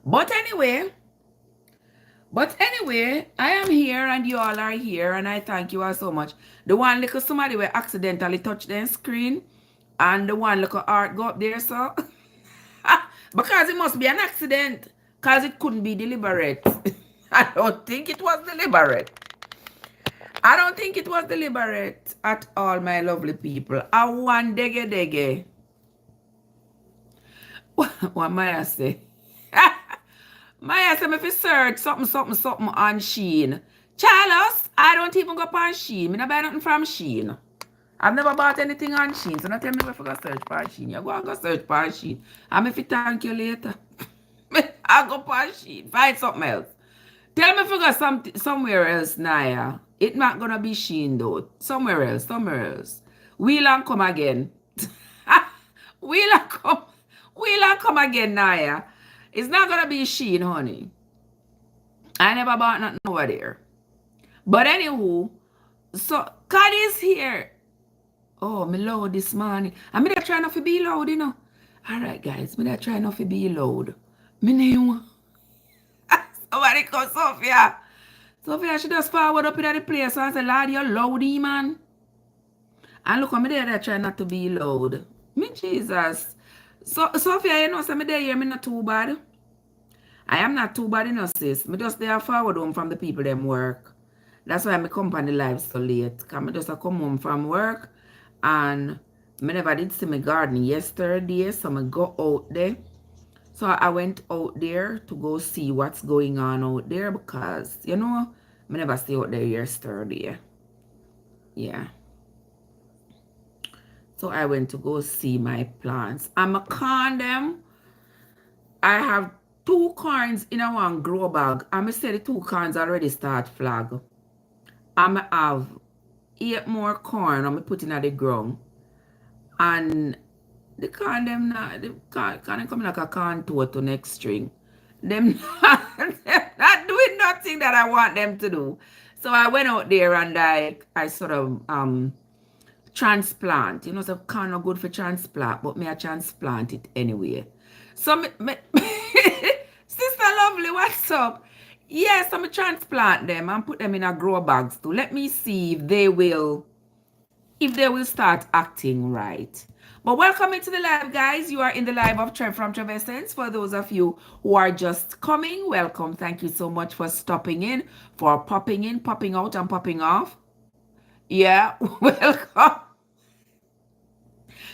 But anyway, I am here and you all are here and I thank you all so much. The one little somebody will accidentally touch their screen and the one little art go up there, so because it must be an accident because it couldn't be deliberate. I don't think it was deliberate. I don't think it was deliberate at all, my lovely people. I want dege dege. What Maya say? Maya say me fi search something on Shein. Charles, I don't even go on Shein. Me not buy nothing from Shein. I've never bought anything on Shein, so not tell me if I go search for Shein. You go and go search for Shein. I'm if I thank you later. I go for Shein. Find something else. Tell me if I go somewhere else, Naya. It's not gonna be Shein though. Somewhere else. Wheel and come again. Wheel and come again, Naya. It's not gonna be Shein, honey. I never bought nothing over there. But anywho, so God is here. Oh, me loud this morning. I mean, I try not to be loud, you know. All right, guys, me I try not to be loud. Me name. Somebody call Sophia. Sophia, she just forward up in the place. So I said, Lord, you're loudy, man. And look, I'm there, I try not to be loud. Me, Jesus. So, Sophia, you know, so me there, hear me not too bad. I am not too bad, you know, sis. Me just there forward home from the people them work. That's why I come on the live so late. Because I just come home from work. And I never did see my garden yesterday. So I go out there. So I went out there to go see what's going on out there. Because, you know, I never stay out there yesterday. Yeah. So I went to go see my plants. I'm a corn them. I have 2 corns in a one grow bag. I'm say the 2 corns already start flag. I'm have 8 more corn I'm putting at the ground. And the corn them not the corn come like a corn to next string. Them not doing nothing that I want them to do. So I went out there and I sort of transplant. You know, so corn not good for transplant, but me I transplant it anyway. So Sister Lovely, what's up? Yes, I'm transplant them and put them in a grow bags too. Let me see if they will start acting right. But welcome into the live, guys. You are in the live of Trev from Trevessence. For those of you who are just coming, welcome. Thank you so much for stopping in, for popping in, popping out, and popping off. Yeah, welcome.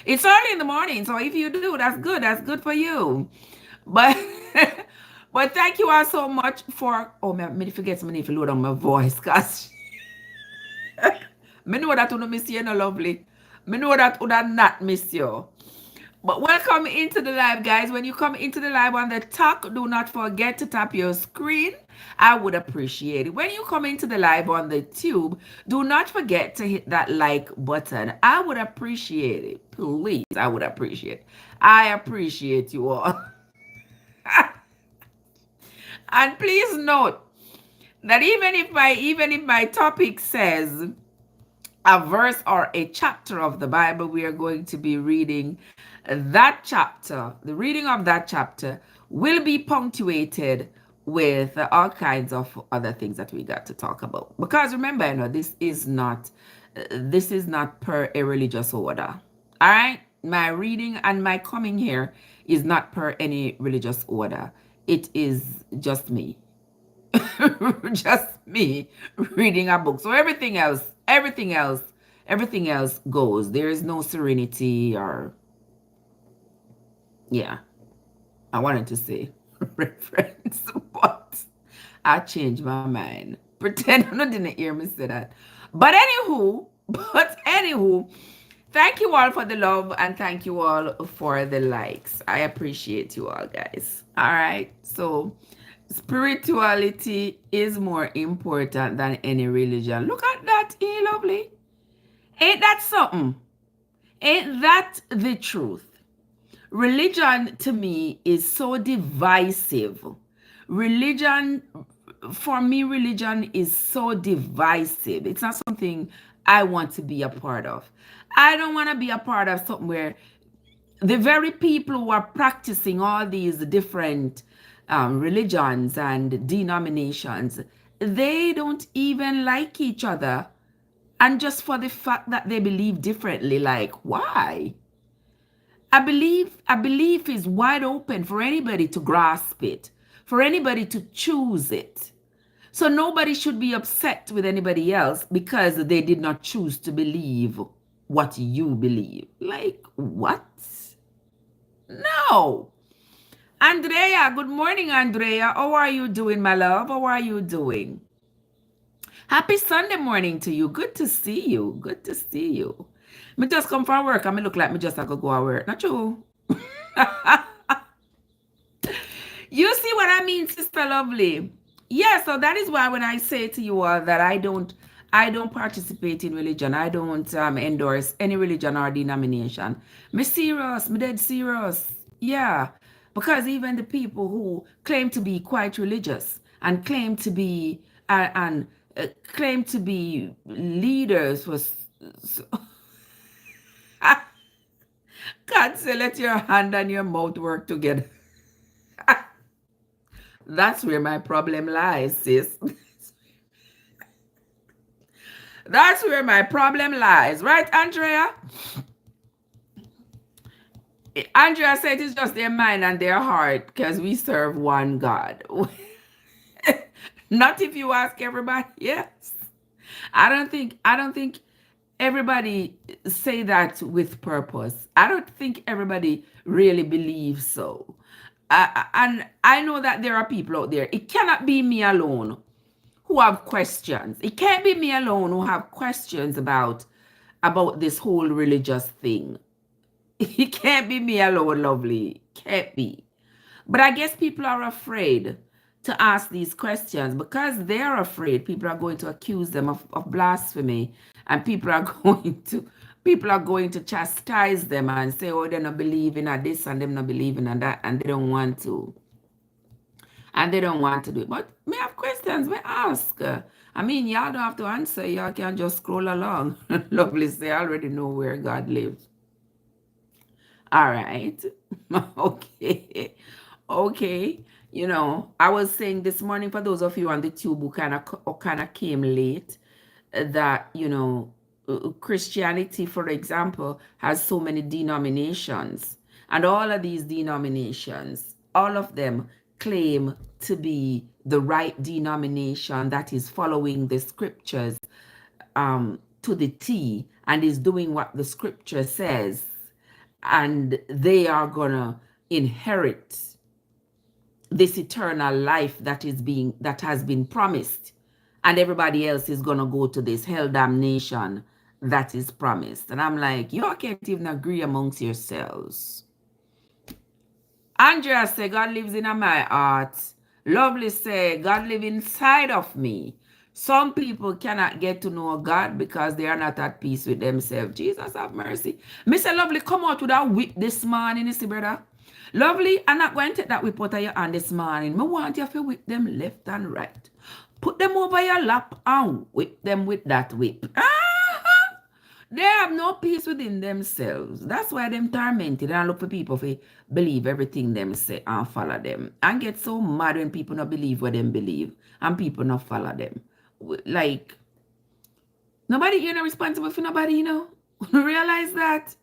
It's early in the morning, so if you do, that's good. That's good for you. But but thank you all so much for. Oh, me forget me need to load on my voice, cause me know that you miss you, no lovely. Me know that would not miss you. But welcome into the live, guys. When you come into the live on the talk, do not forget to tap your screen. I would appreciate it. When you come into the live on the tube, do not forget to hit that like button. I would appreciate it. Please, I would appreciate it. I appreciate you all. And please note that even if my topic says a verse or a chapter of the Bible, we are going to be reading that chapter. The reading of that chapter will be punctuated with all kinds of other things that we got to talk about. Because remember, you know, this is not per a religious order. All right? My reading and my coming here is not per any religious order. It is just me. Just me reading a book. So everything else goes. There is no serenity or, yeah, I wanted to say reference, but I changed my mind. Pretend I didn't hear me say that. But anywho, thank you all for the love and thank you all for the likes. I appreciate you all, guys. All right. So spirituality is more important than any religion. Look at that, lovely. Ain't that something? Ain't that the truth? Religion to me is so divisive. For me, religion is so divisive. It's not something I want to be a part of. I don't want to be a part of something where the very people who are practicing all these different religions and denominations, they don't even like each other. And just for the fact that they believe differently, like, why? A belief is wide open for anybody to grasp it, for anybody to choose it. So nobody should be upset with anybody else because they did not choose to believe what you believe. Like, what? No. Andrea, good morning, Andrea. How are you doing, my love? How are you doing? Happy Sunday morning to you. Good to see you. Good to see you. Me just come from work and me look like me just have to go to work. Not true. You see what I mean, Sister Lovely? Yeah, so that is why when I say to you all that I don't participate in religion. I don't endorse any religion or denomination. Me serious, me dead serious. Yeah. Because even the people who claim to be quite religious and claim to be claim to be leaders was God say let your hand and your mouth work together. That's where my problem lies, sis. That's where my problem lies, right, Andrea? Andrea said it's just their mind and their heart because we serve one God. Not if you ask everybody. Yes. I don't think everybody say that with purpose. I don't think everybody really believes so. And I know that there are people out there. It cannot be me alone who have questions. It can't be me alone who have questions about this whole religious thing. It can't be me alone, lovely. Can't be. But I guess people are afraid to ask these questions because they're afraid people are going to accuse them of blasphemy, and people are going to chastise them and say, oh, they're not believing in this and them not believing in that, and they don't want to. And they don't want to do it. But may have questions, may ask. I mean, y'all don't have to answer. Y'all can just scroll along. Lovely say, I already know where God lives. All right. Okay. Okay. You know, I was saying this morning for those of you on the tube who kind of came late, that, you know, Christianity, for example, has so many denominations. And all of these denominations, all of them claim to be the right denomination that is following the scriptures to the T and is doing what the scripture says. And they are going to inherit this eternal life that has been promised, and everybody else is going to go to this hell damnation that is promised. And I'm like, y'all can't even agree amongst yourselves. Andrea say, God lives in my heart. Lovely say, God lives inside of me. Some people cannot get to know God because they are not at peace with themselves. Jesus have mercy. Mr. Lovely, come out with a whip this morning, you see, brother. Lovely, I'm not going to take that whip out of your hand this morning. I want you to whip them left and right. Put them over your lap and whip them with that whip. They have no peace within themselves. That's why them tormented and look for people to believe everything them say and follow them. And get so mad when people not believe what them believe and people not follow them. Like, nobody here not responsible for nobody, you know? Realize that?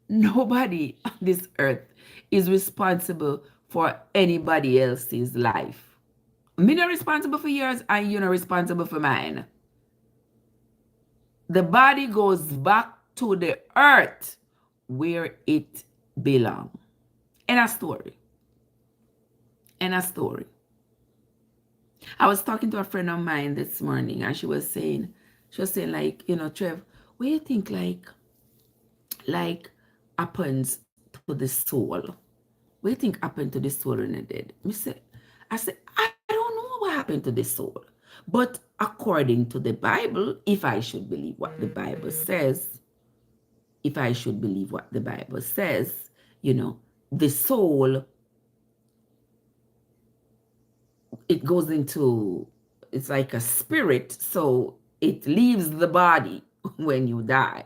Nobody on this earth is responsible for anybody else's life. Me not responsible for yours and you're not responsible for mine. The body goes back to the earth where it belongs. And a story. And a story. I was talking to a friend of mine this morning and she was saying like, you know, Trev, what do you think like happens to the soul? What do you think happened to the soul when it dead? I said, I don't know what happened to the soul. But according to the Bible, if I should believe what the Bible says, you know, the soul, it goes into, it's like a spirit, so it leaves the body when you die.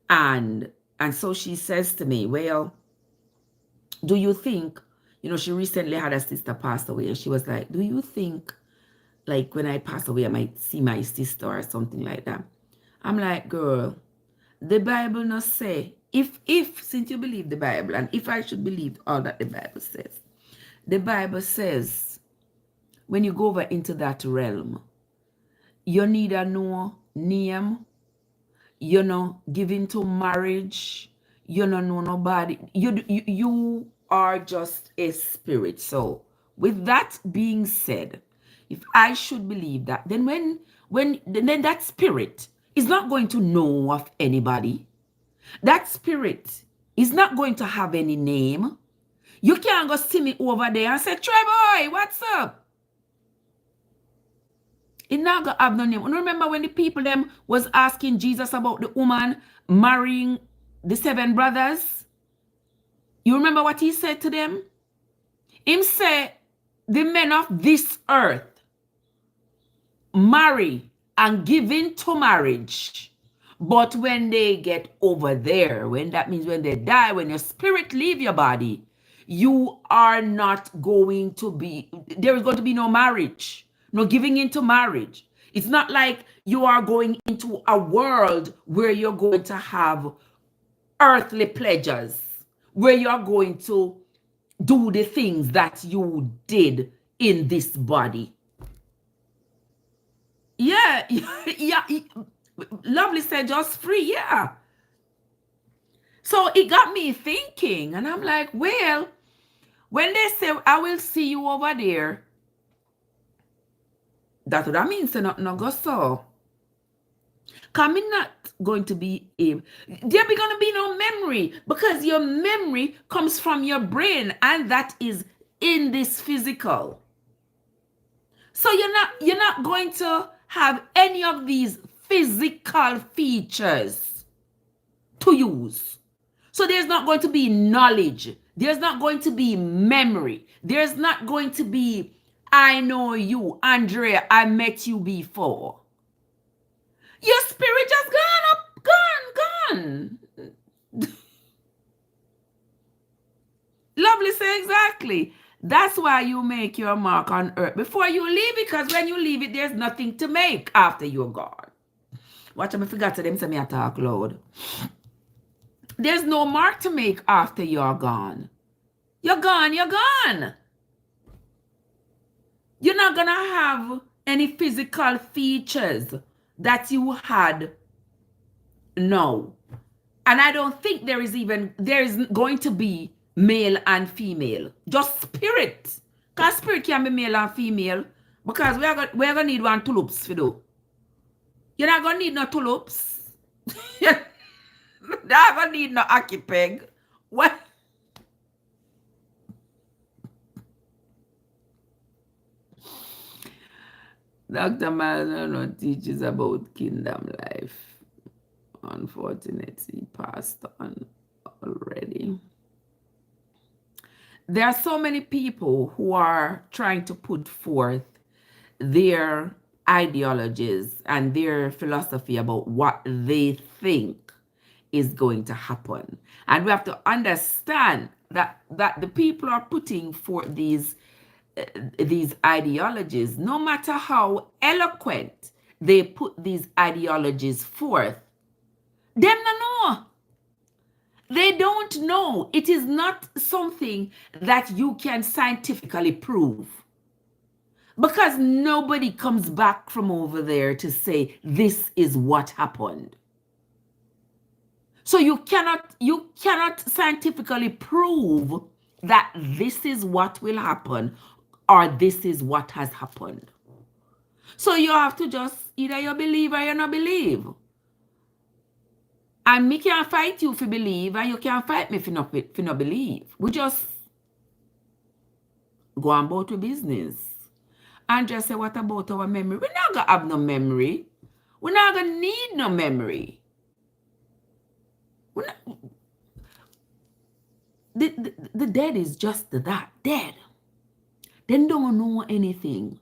And so she says to me, well, do you think, she recently had a sister pass away, and she was like, do you think, like, when I pass away, I might see my sister or something like that? I'm like, girl, the Bible not say, if since you believe the Bible, and if I should believe all that the Bible says, the Bible says, when you go over into that realm, you need a no name, give into marriage, know nobody. You are just a spirit. So with that being said, if I should believe that, then then that spirit is not going to know of anybody. That spirit is not going to have any name. You can't go see me over there and say, Trevor, what's up? It not gonna have no name. You remember when the people them was asking Jesus about the woman marrying the 7 brothers? You remember what he said to them? Him say, the men of this earth marry and give into marriage. But when they get over there, when that means when they die, when your spirit leave your body, you are not going to be, there is going to be no marriage. No giving into marriage. It's not like you are going into a world where you're going to have earthly pleasures, where you're going to do the things that you did in this body. Yeah, yeah. Lovely said just free, yeah. So it got me thinking, and I'm like, well, when they say, I will see you over there, that's what that means. So not go so. Because I'm not going to be able, there be going to be no memory, because your memory comes from your brain, and that is in this physical. So you're not going to have any of these physical features to use. So there's not going to be knowledge. There's not going to be memory. There's not going to be, I know you, Andrea, I met you before. Your spirit just gone. Lovely say exactly. That's why you make your mark on earth before you leave it, because when you leave it, there's nothing to make after you're gone. Watch them, I forgot to them say me I talk loud. There's no mark to make after you're gone. You're gone. You're not gonna have any physical features that you had now. And I don't think there is going to be male and female. Just spirit. Because spirit can be male and female. Because we're gonna need one tulips for do. You're not gonna need no tulips. You're not gonna need no akipeg. What? Dr. Malano teaches about kingdom life. Unfortunately, passed on already. There are so many people who are trying to put forth their ideologies and their philosophy about what they think is going to happen. And we have to understand that the people are putting forth these ideologies, no matter how eloquent they put these ideologies forth, them no know. They don't know. It is not something that you can scientifically prove. Because nobody comes back from over there to say, this is what happened. So you cannot scientifically prove that this is what will happen or this is what has happened. So you have to just, either you believe or you not believe. And me can't fight you if you believe, and you can't fight me if you not believe. We just go on about the business. And just say, what about our memory? We're not going to have no memory. We're not going to need no memory. The dead is just that, dead. They don't know anything.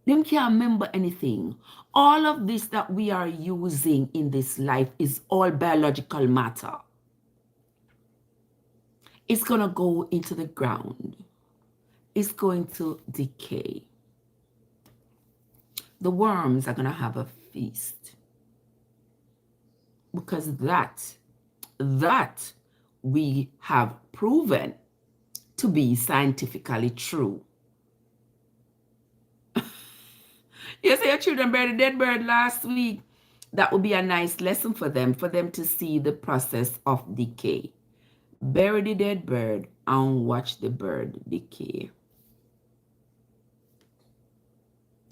They can't remember anything. All of this that we are using in this life is all biological matter. It's going to go into the ground. It's going to decay. The worms are going to have a feast. Because that we have proven to be scientifically true. You say your children buried a dead bird last week. That would be a nice lesson for them to see the process of decay. Bury the dead bird and watch the bird decay.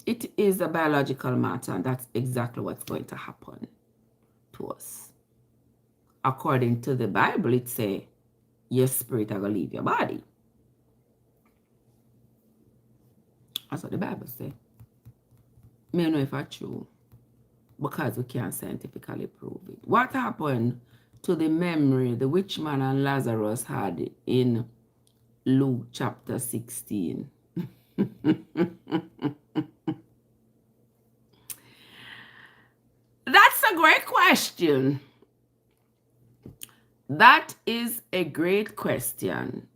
It is a biological matter, and that's exactly what's going to happen to us. According to the Bible, it says, your spirit are going to leave your body. That's what the Bible says. I don't know if it's true, because we can't scientifically prove it. What happened to the memory the rich man and Lazarus had in Luke chapter 16? That's a great question. That is a great question.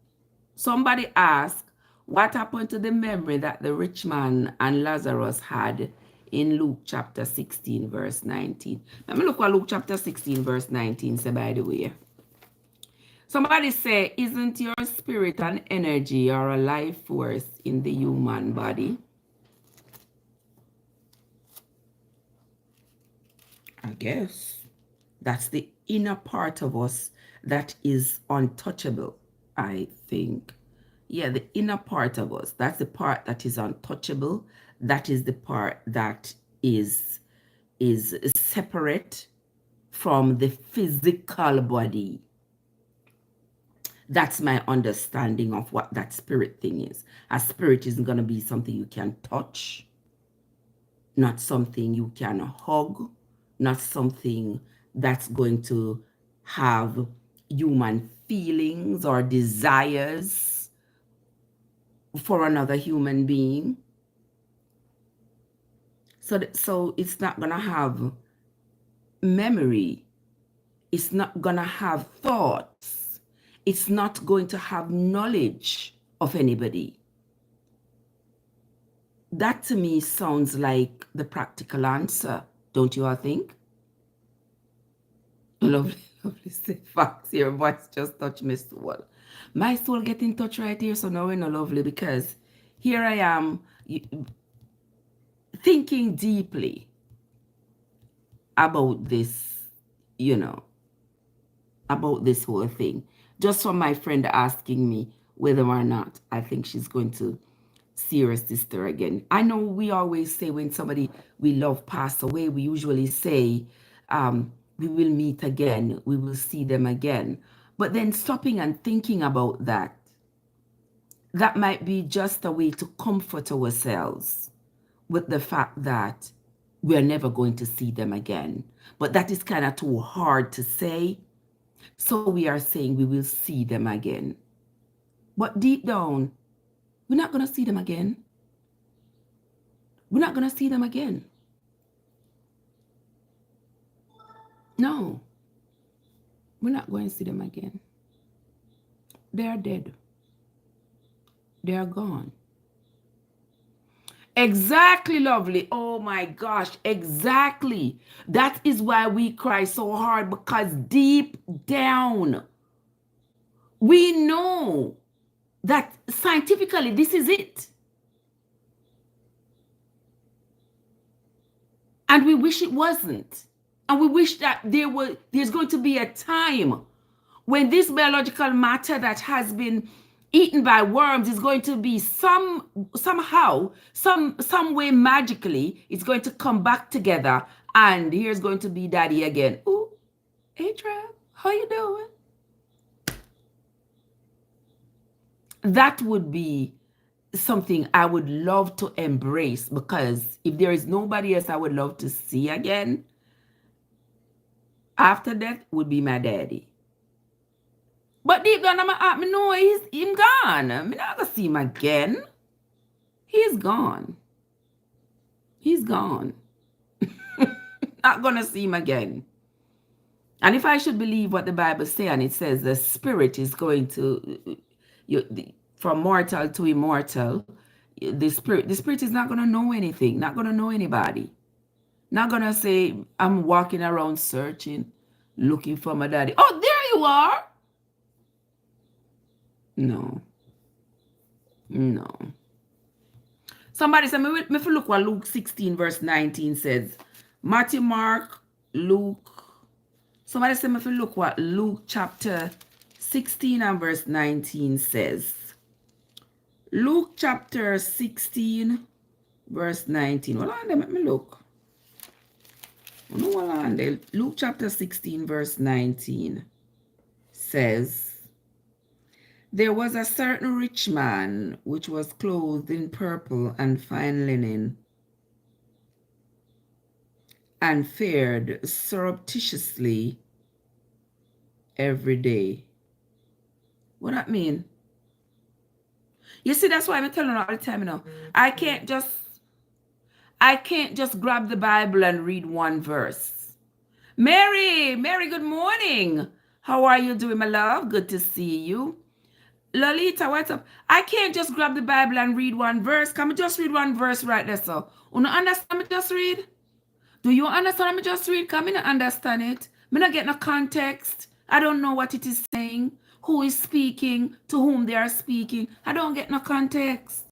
Somebody asked, what happened to the memory that the rich man and Lazarus had in Luke chapter 16, verse 19? Let me look what Luke chapter 16, verse 19 say, by the way. Somebody say, isn't your spirit and energy or a life force in the human body? I guess. That's the inner part of us that is untouchable, I think. Yeah, the inner part of us. That's the part that is untouchable. That is the part that is separate from the physical body. That's my understanding of what that spirit thing is. A spirit isn't going to be something you can touch, not something you can hug, not something that's going to have human feelings or desires for another human being. So it's not going to have memory. It's not going to have thoughts. It's not going to have knowledge of anybody. That to me sounds like the practical answer, don't you all think? Lovely, lovely facts. Your voice just touched my soul. My soul get in touch right here, so now we're not lovely, because here I am thinking deeply about this, about this whole thing. Just from my friend asking me whether or not I think she's going to see her sister again. I know we always say when somebody we love passed away, we usually say, we will meet again, we will see them again. But then stopping and thinking about that might be just a way to comfort ourselves with the fact that we're never going to see them again. But that is kind of too hard to say. So we are saying we will see them again. But deep down, we're not going to see them again. We're not going to see them again. No, we're not going to see them again. They are dead. They are gone. Exactly, lovely. Oh my gosh, exactly. That is why we cry so hard, because deep down, we know that scientifically this is it. And we wish it wasn't. And we wish that there's going to be a time when this biological matter that has been eaten by worms is going to be somehow, some way magically, it's going to come back together, and here's going to be daddy again. Ooh, hey Trev, how you doing? That would be something I would love to embrace, because if there is nobody else I would love to see again after death, would be my daddy. But deep down, I know he's gone. I'm not gonna see him again. He's gone. He's gone. Not gonna see him again. And if I should believe what the Bible says, and it says the spirit is going to, from mortal to immortal, the spirit is not going to know anything, not going to know anybody. Not going to say, I'm walking around searching, looking for my daddy. Oh, there you are. No. No. Somebody said, me if you look what Luke 16 verse 19 says. Matthew, Mark, Luke. Somebody said, me if you look what Luke chapter 16 and verse 19 says. Luke chapter 16 verse 19. Hold on there, let me look. No, hold on there. Luke chapter 16 verse 19 says, there was a certain rich man which was clothed in purple and fine linen, and fared surreptitiously every day. What that mean? You see, that's why I'm telling you all the time, you know. I can't just grab the Bible and read one verse. Mary, good morning. How are you doing, my love? Good to see you. Lolita, what's up? I can't just grab the Bible and read one verse. Can we just read one verse right there, so? You don't understand me just read? Do you understand me just read? Can I not understand it? Me not get no context. I don't know what it is saying. Who is speaking? To whom they are speaking? I don't get no context.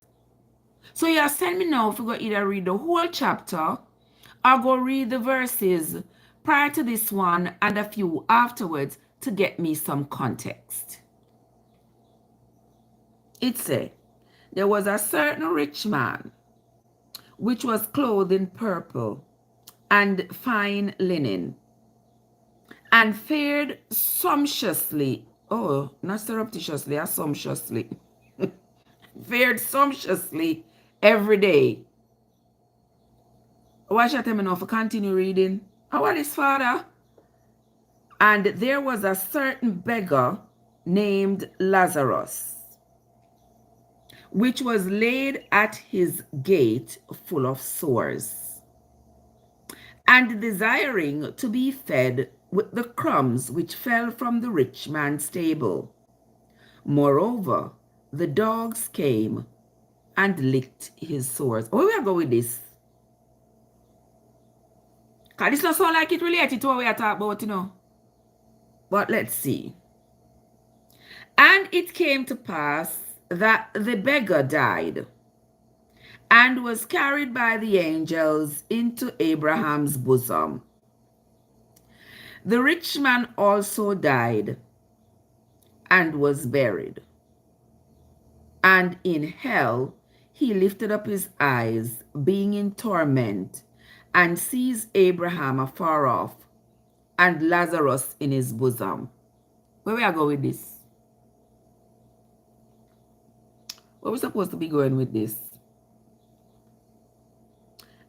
So you send me now if you go either read the whole chapter or go read the verses prior to this one and a few afterwards to get me some context. It said, there was a certain rich man which was clothed in purple and fine linen, and fared sumptuously, not surreptitiously, sumptuously, fared sumptuously every day. Why should I tell me now for continue reading? How are this, Father? And there was a certain beggar named Lazarus, which was laid at his gate full of sores, and desiring to be fed with the crumbs which fell from the rich man's table. Moreover, the dogs came and licked his sores. Where we are going with this? Because this not sound like it related to what we are talking about, you know. But let's see. And it came to pass that the beggar died and was carried by the angels into Abraham's bosom. The rich man also died and was buried. And in hell he lifted up his eyes, being in torment, and sees Abraham afar off, and Lazarus in his bosom. Where we are going with this? Where we supposed to be going with this?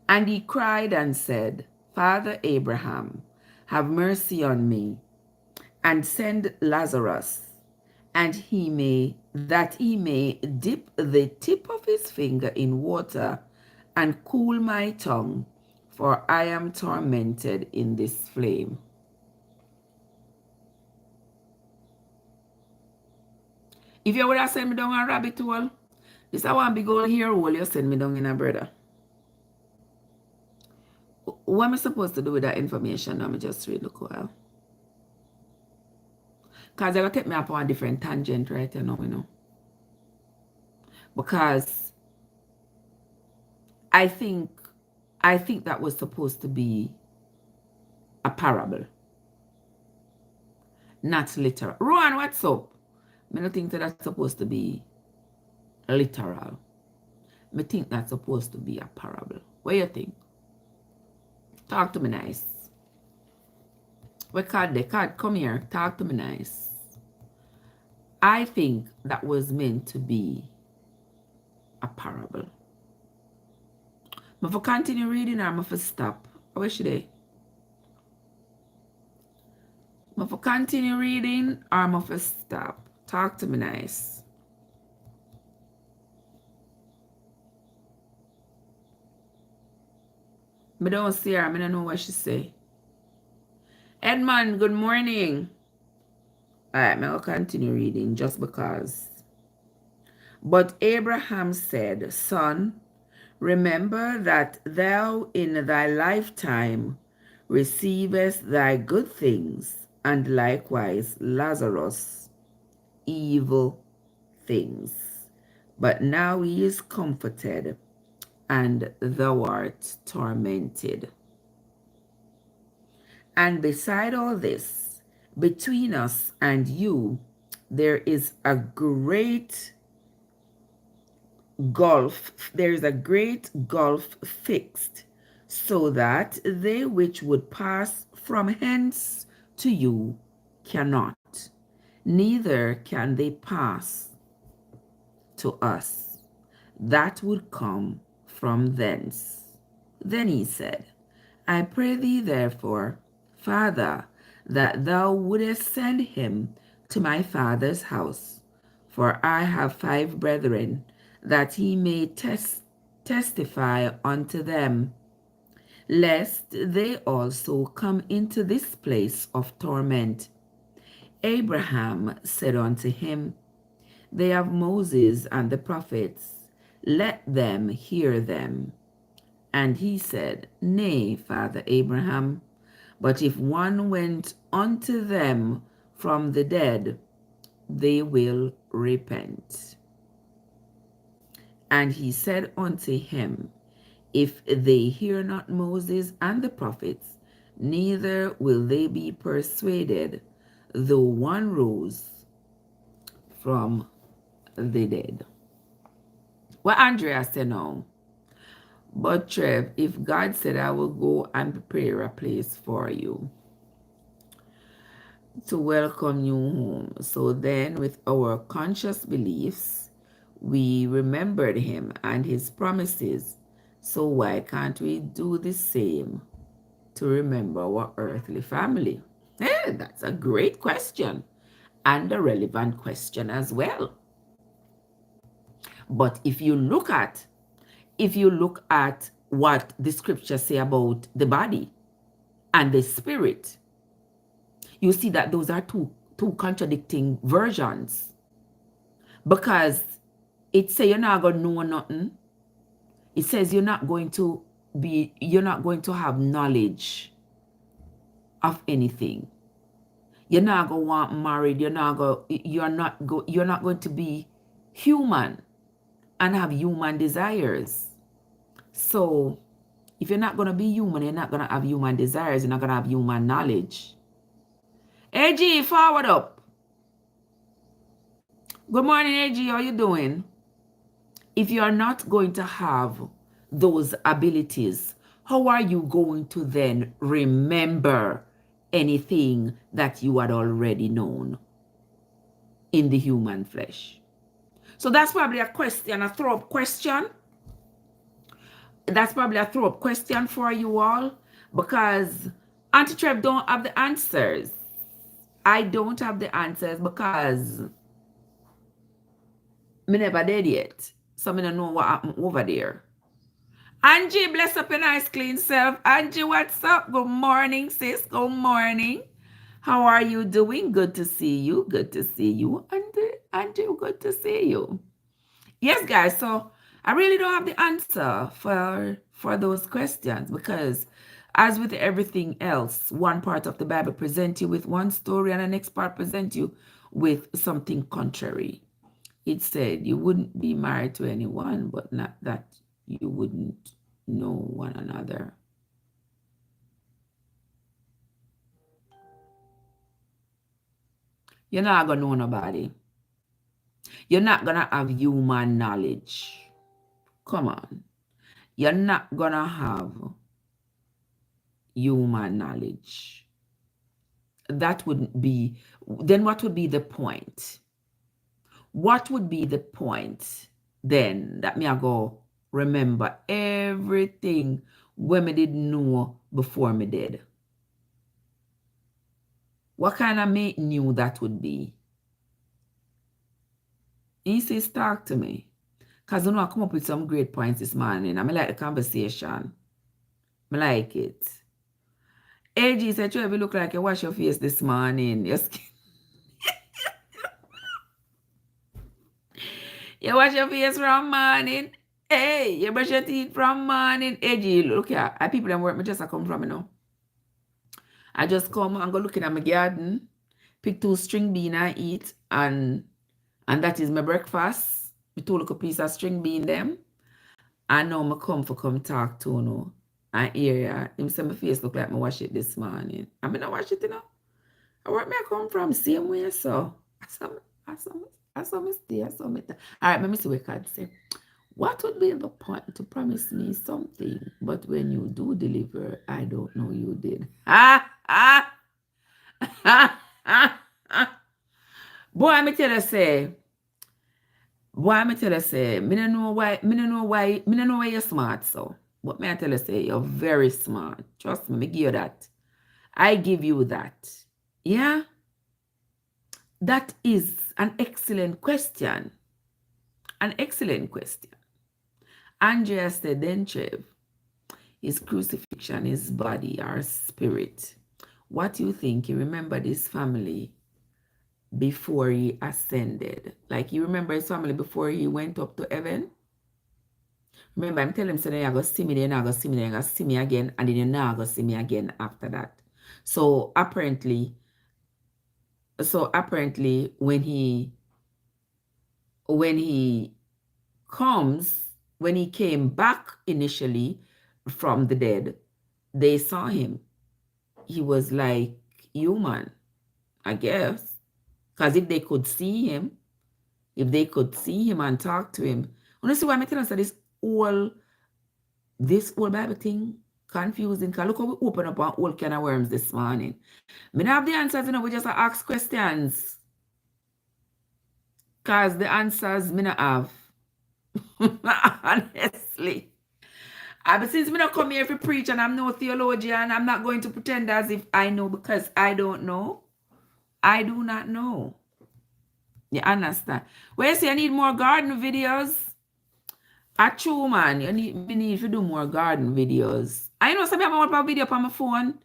And he cried and said, Father Abraham, have mercy on me, and send Lazarus, and that he may dip the tip of his finger in water and cool my tongue, for I am tormented in this flame. If you would have sent me down a rabbit hole, this I want to be going here hole, you send me down in a brother. What am I supposed to do with that information? Let me just read the call. Because they're going to take me up on a different tangent right now, you know. Because I think that was supposed to be a parable. Not literal. Rowan, what's up? I don't think that's supposed to be literal. I think that's supposed to be a parable. What do you think? Talk to me nice. What card they card? Come here. Talk to me nice. I think that was meant to be a parable. But for continue reading or I'm for stop? Where should I? But for continue reading or I'm for stop? Talk to me nice. I don't see her. I don't know what she say. Hey, Edmund, good morning. All right, I'll continue reading just because. But Abraham said, Son, remember that thou in thy lifetime receivest thy good things, and likewise Lazarus evil things. But now he is comforted, and thou art tormented. And beside all this, between us and you, there is a great gulf fixed, so that they which would pass from hence to you cannot, neither can they pass to us that would come from thence. Then he said, I pray thee therefore, Father, that thou wouldest send him to my father's house, for I have 5 brethren, that he may testify unto them, lest they also come into this place of torment. Abraham said unto him, They have Moses and the prophets, let them hear them. And he said, Nay, Father Abraham, but if one went unto them from the dead, they will repent. And he said unto him, If they hear not Moses and the prophets, neither will they be persuaded, though one rose from the dead. Well, Andrea said no. But Trev, if God said I will go and prepare a place for you to welcome you home. So then with our conscious beliefs, we remembered him and his promises. So why can't we do the same to remember our earthly family? That's a great question and a relevant question as well. But if you look at what the scriptures say about the body and the spirit, you see that those are two contradicting versions. Because it says you're not going to know nothing. It says you're not going to have knowledge of anything. You're not going to want married. You're not going to be human and have human desires. So if you're not going to be human, you're not going to have human desires, you're not going to have human knowledge. AG, forward up. Good morning, AG. How you doing? If you are not going to have those abilities, how are you going to then remember anything that you had already known in the human flesh? So that's probably a question, a throw-up question. That's probably a throw-up question for you all, because Auntie Trev don't have the answers. I don't have the answers because me never did yet. So me don't know what happened over there. Angie, bless up your nice clean self. Angie, what's up? Good morning, sis. Good morning. How are you doing? Good to see you. Good to see you. Angie, good to see you. Yes, guys. So I really don't have the answer for those questions, because as with everything else, one part of the Bible presents you with one story and the next part presents you with something contrary. It said you wouldn't be married to anyone, but not that you wouldn't know one another. You're not going to know nobody. You're not going to have human knowledge. Come on. You're not going to have human knowledge. That wouldn't be, then what would be the point? What would be the point then that me I go remember everything when me didn't know before me did? What kind of mate new that would be? He says, talk to me. Because I come up with some great points this morning. I like the conversation. I like it. AG said, Trev, you look like you wash your face this morning. Your skin. You wash your face from morning. Hey, you brush your teeth from morning. AG, look here. I people them work me just I come from, you know. I just come and go looking at my garden, pick 2 string bean and eat, and that is my breakfast. Me 2 little piece of string bean them. And now I come talk to you. And here, him say my face look like me wash it this morning. I mean, I wash it, you know. Where me I come from, same way, so. I saw me stay, I saw me. All right, let me see what God say. What would be the point to promise me something, but when you do deliver, I don't know you did. Boy, me tell you say, me don't know why you're smart, so. But me I tell you say, you're very smart. Trust me, me give you that. I give you that. Yeah? That is an excellent question. An excellent question. Andrea said, then Trev, his crucifixion, his body, our spirit. What do you think? You remember this family before he ascended? Like you remember his family before he went up to heaven? Remember, I'm telling him, so you're going to see me, then you're going to see me, then you're going to see me again, and then you're not going to see me again after that. So apparently, when he came back initially from the dead, they saw him. He was like human, I guess. Because if they could see him and talk to him, honestly, why I'm telling us that this whole Bible thing confusing. Because look how we open up an whole can of worms this morning. We don't have the answers, you know, we just ask questions. Because the answers me not have. Honestly. But since me not come here to preach and I'm no theologian, I'm not going to pretend as if I know, because I don't know. I do not know. You understand? Well, you need more garden videos. True, man. You need to do more garden videos. I know some people want a video on my phone.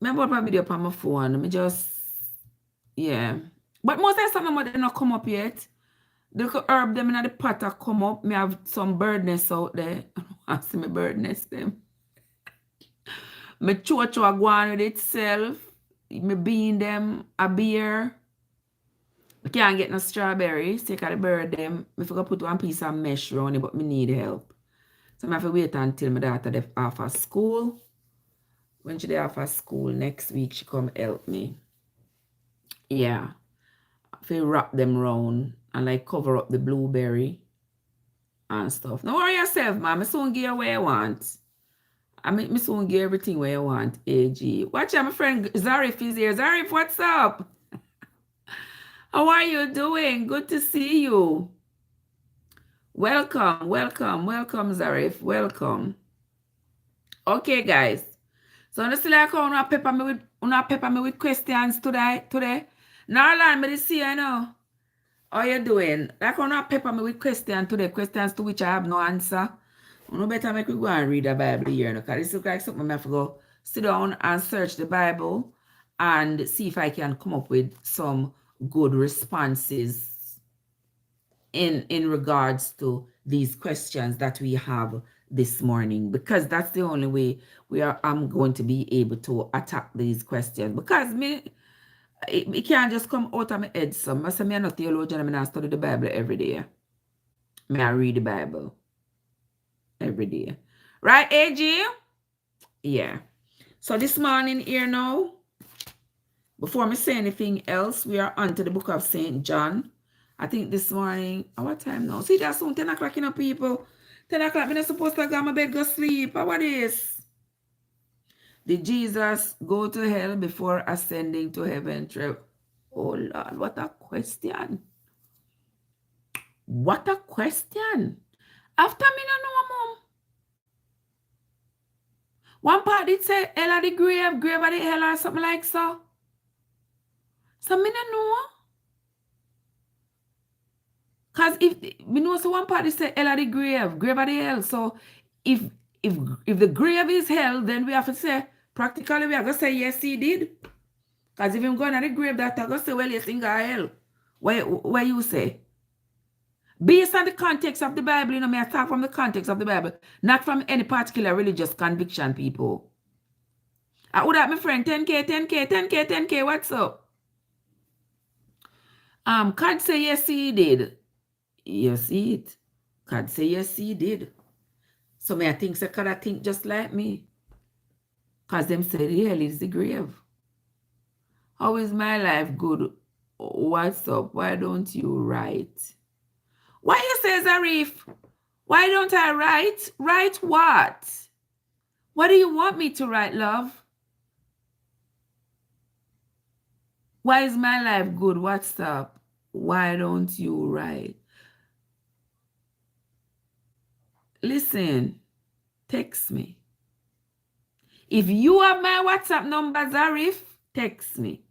I want a video on my phone. Me just, yeah. But most of the time, they not come up yet. The herb them in the pot come up. Me have some bird nests out there. I don't want to see my bird nest them. Me chocho go on with itself. Me bean them a beer. I can't get no strawberries. Take out the bird them. I forgot put 1 piece of mesh around it, but me need help. So I have to wait until my daughter left off of school. When she off of school next week, she come help me. Yeah. I feel wrap them round and like cover up the blueberry and stuff. Don't worry yourself, man. I soon give you what you want. I soon give everything where you want, AG. Watch out, my friend Zarif is here. Zarif, what's up? How are you doing? Good to see you. Welcome, Zarif. Welcome. Okay, guys. So honestly, like how you pepper me with questions today. Narlan, me to see you know. How you doing? Like how you pepper me with questions today, questions to which I have no answer. You better make me go and read the Bible here, because this looks like something I have to go sit down and search the Bible and see if I can come up with some good responses in regards to these questions that we have this morning, because that's the only way I'm going to be able to attack these questions, because it can't just come out of my head. So I say I'm not theologian, I study the Bible every day. I read the Bible every day. Right, AG? Yeah. So this morning here now, before me say anything else, we are on to the book of St. John. I think this morning, what time now? See, that's soon 10 o'clock, you know, people. 10 o'clock, I'm not supposed to go to bed, go sleep. What is? Did Jesus go to hell before ascending to heaven, Trev? Oh, Lord, what a question. What a question. After me, no know, Mom. One part did say hell at the grave, grave at the hell, or something like so. So me no know. Because if we know so one part did say hell at the grave, grave at the hell. So if the grave is hell, then we have to say Practically, we are going to say, yes, he did. Because if him going to the grave, that I going to say, well, yes, in hell. What you say? Based on the context of the Bible, you know, I talk from the context of the Bible, not from any particular religious conviction, people. I would have my friend, 10K, 10K, 10K, 10K, what's up? Can't say yes, he did. You see it. Can't say yes, he did. So may I think so, could I think just like me? Because them said, hell is the grave. How is my life good? What's up? Why don't you write? Why you say, Zarif? Why don't I write? Write what? What do you want me to write, love? Why is my life good? What's up? Why don't you write? Listen, text me. If you have my WhatsApp number, Zarif, text me.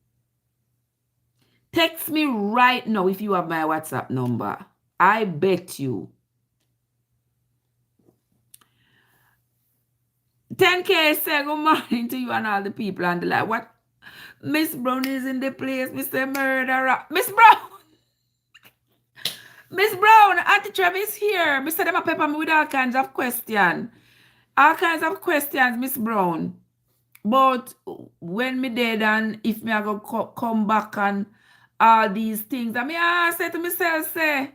Text me right now if you have my WhatsApp number. I bet you. 10K say good morning to you and all the people and the like. What? Miss Brown is in the place, Mr. Murderer. Miss Brown! Miss Brown, Auntie Trev is here. Mr. Dem a pepper me with all kinds of questions. All kinds of questions, Miss Brown. But when me dead and if me I go come back and all these things, I mean, I say to myself, say,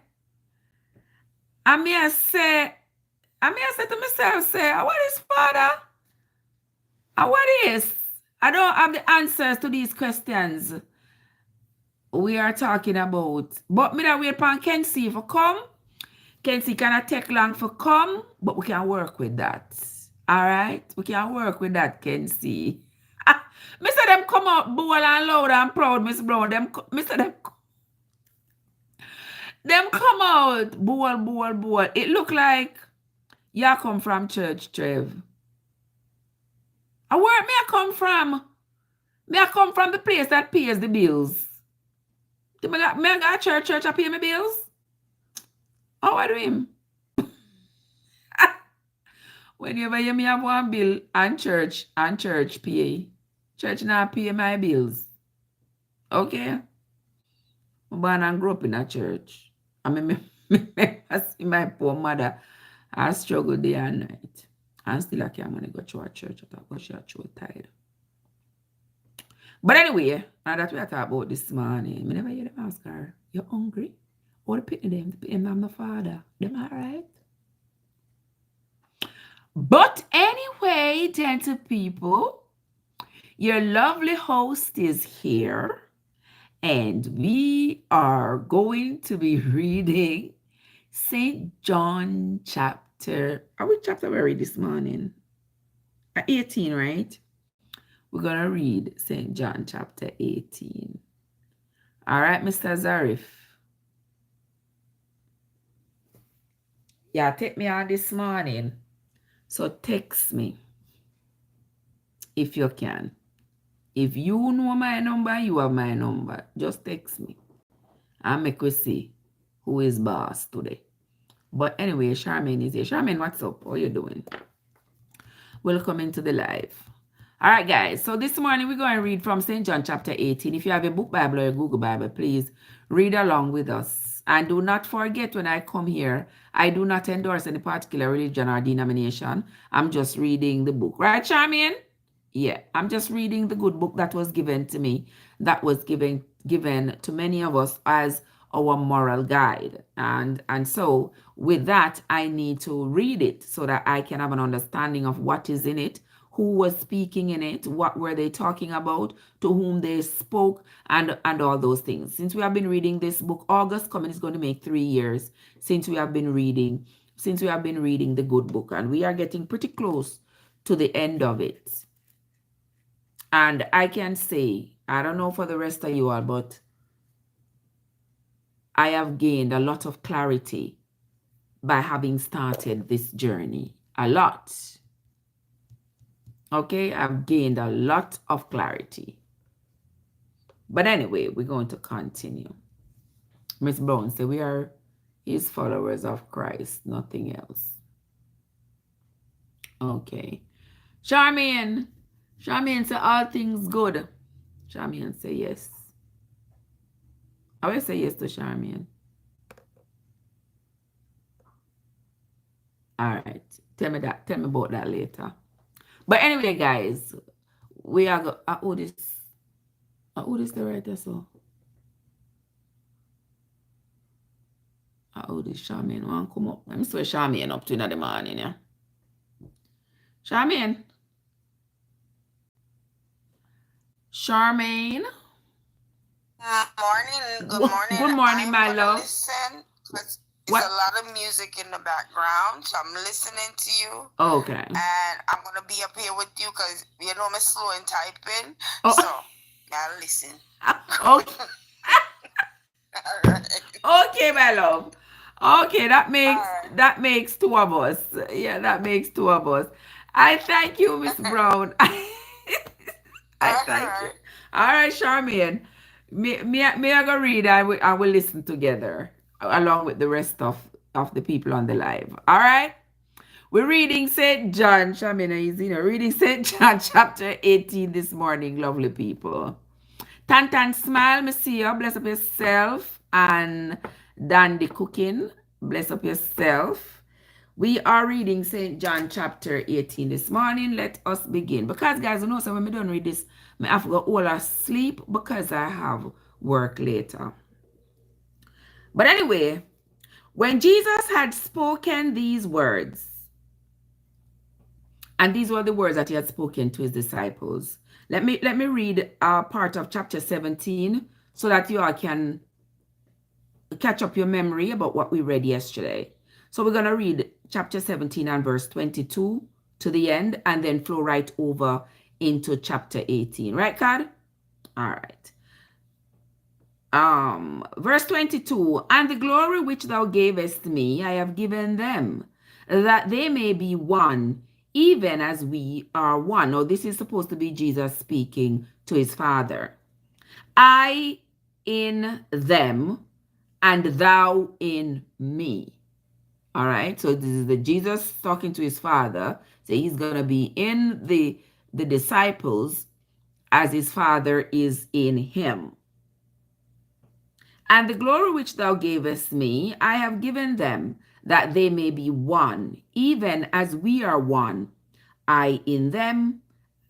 to myself, say, what is Father? What is? I don't have the answers to these questions we are talking about. But me that wait upon Kenzie for come. Kenzie cannot take long for come, but we can work with that. All right? We can work with that, Kenzie. Mr. Them come out bold and loud and proud, Miss Brown. Them come out bold. It look like you come from church, Trev. And where may I come from? May I come from the place that pays the bills? May I go to church I pay my bills? Oh, what do him? Whenever you me have one bill and church pay. Church not pay my bills. Okay? I born and grew up in a church. I mean, I see my poor mother. I struggle day and night. And still I can't go to a church because she a tithe. But anyway, now that we are talking about this morning, I never hear them ask her, you hungry? Or the picking them? The picking them, the father. Them all right? But anyway, gentle people, your lovely host is here. And we are going to be reading St. John chapter. Which chapter we read this morning? 18, right? We're going to read St. John chapter 18. All right, Mr. Zarif. Yeah, take me on this morning. So text me if you can. If you know my number, you have my number. Just text me. And make we see who is boss today. But anyway, Charmaine is here. Charmaine, what's up? How you doing? Welcome into the live. All right, guys. So this morning we're going to read from St. John chapter 18. If you have a book Bible or a Google Bible, please read along with us. And do not forget when I come here, I do not endorse any particular religion or denomination. I'm just reading the book. Right, Charmaine? Yeah, I'm just reading the good book that was given to me, that was given to many of us as our moral guide. And so with that, I need to read it so that I can have an understanding of what is in it, who was speaking in it, what were they talking about, to whom they spoke, and all those things. Since we have been reading this book, August coming is going to make 3 years since we have been reading the good book, and we are getting pretty close to the end of it. And I can say, I don't know for the rest of you all, but I have gained a lot of clarity by having started this journey. A lot. Okay, I've gained a lot of clarity. But anyway, we're going to continue. Miss Brown said we are his followers of Christ, nothing else. Okay. Charmaine, Charmaine say all things good. Charmaine say yes. I will say yes to Charmaine. All right. Tell me that. Tell me about that later. But anyway, guys, we are go. Who this the writer so? Who this Charmaine want come up? Let me see Charmaine up to in the morning, yeah. Charmaine. Charmaine. Morning. Good morning. Good morning, I'm my gonna love. listen because What? there's a lot of music in the background, so I'm listening to you. Okay. And I'm gonna be up here with you because you know I'm slow in typing, Oh. so I'll listen. Okay. All right. Okay, my love. Okay, that makes two of us. Yeah, that makes two of us. I thank you, Miss Brown. I thank you. All right, Charmaine. Me I go read. I will listen together along with the rest of the people on the live. All right. We're reading St. John. Charmaine is reading St. John chapter 18 this morning, lovely people. Tan Smile, me see you. Bless up yourself. And Dandy Cooking, bless up yourself. We are reading St. John chapter 18 this morning. Let us begin. Because, guys, you know, so when I don't read this, I have to go all asleep because I have work later. But anyway, when Jesus had spoken these words, and these were the words that he had spoken to his disciples. Let me read part of chapter 17 so that you all can catch up your memory about what we read yesterday. So we're going to read chapter 17 and verse 22 to the end and then flow right over into chapter 18. Right, Cad? All right. Verse 22, and the glory which thou gavest me, I have given them, that they may be one, even as we are one. Now, this is supposed to be Jesus speaking to his Father. I in them, and thou in me. All right, so this is the Jesus talking to his Father. So he's going to be in the disciples as his Father is in him. And the glory which thou gavest me, I have given them, that they may be one, even as we are one, I in them,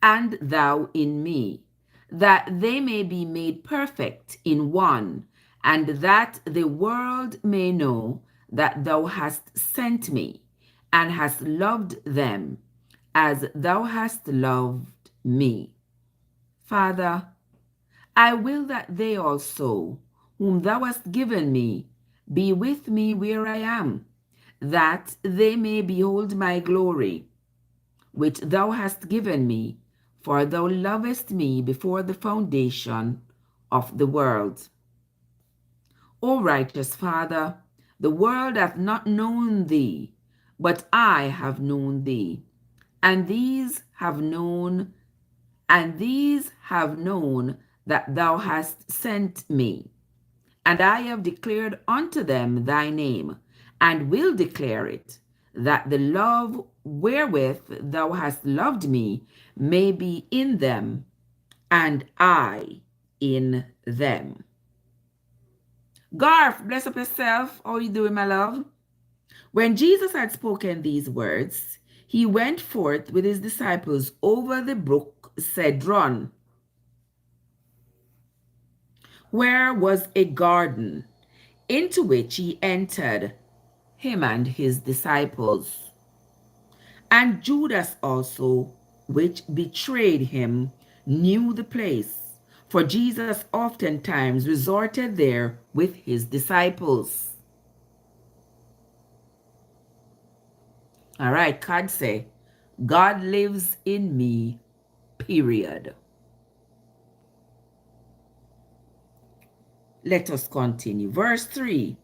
and thou in me, that they may be made perfect in one, and that the world may know that thou hast sent me, and hast loved them, as thou hast loved me. Father, I will that they also, whom thou hast given me, be with me where I am, that they may behold my glory, which thou hast given me, for thou lovest me before the foundation of the world. O righteous Father, the world hath not known thee, but I have known thee, and these have known that thou hast sent me. And I have declared unto them thy name, and will declare it, that the love wherewith thou hast loved me may be in them, and I in them. Garth, bless up yourself. How are you doing, my love? When Jesus had spoken these words, he went forth with his disciples over the brook Cedron, where was a garden, into which he entered, him and his disciples. And Judas also, which betrayed him, knew the place, for Jesus oftentimes resorted there with his disciples. All right, God say, God lives in me, period. Let us continue. Verse 3.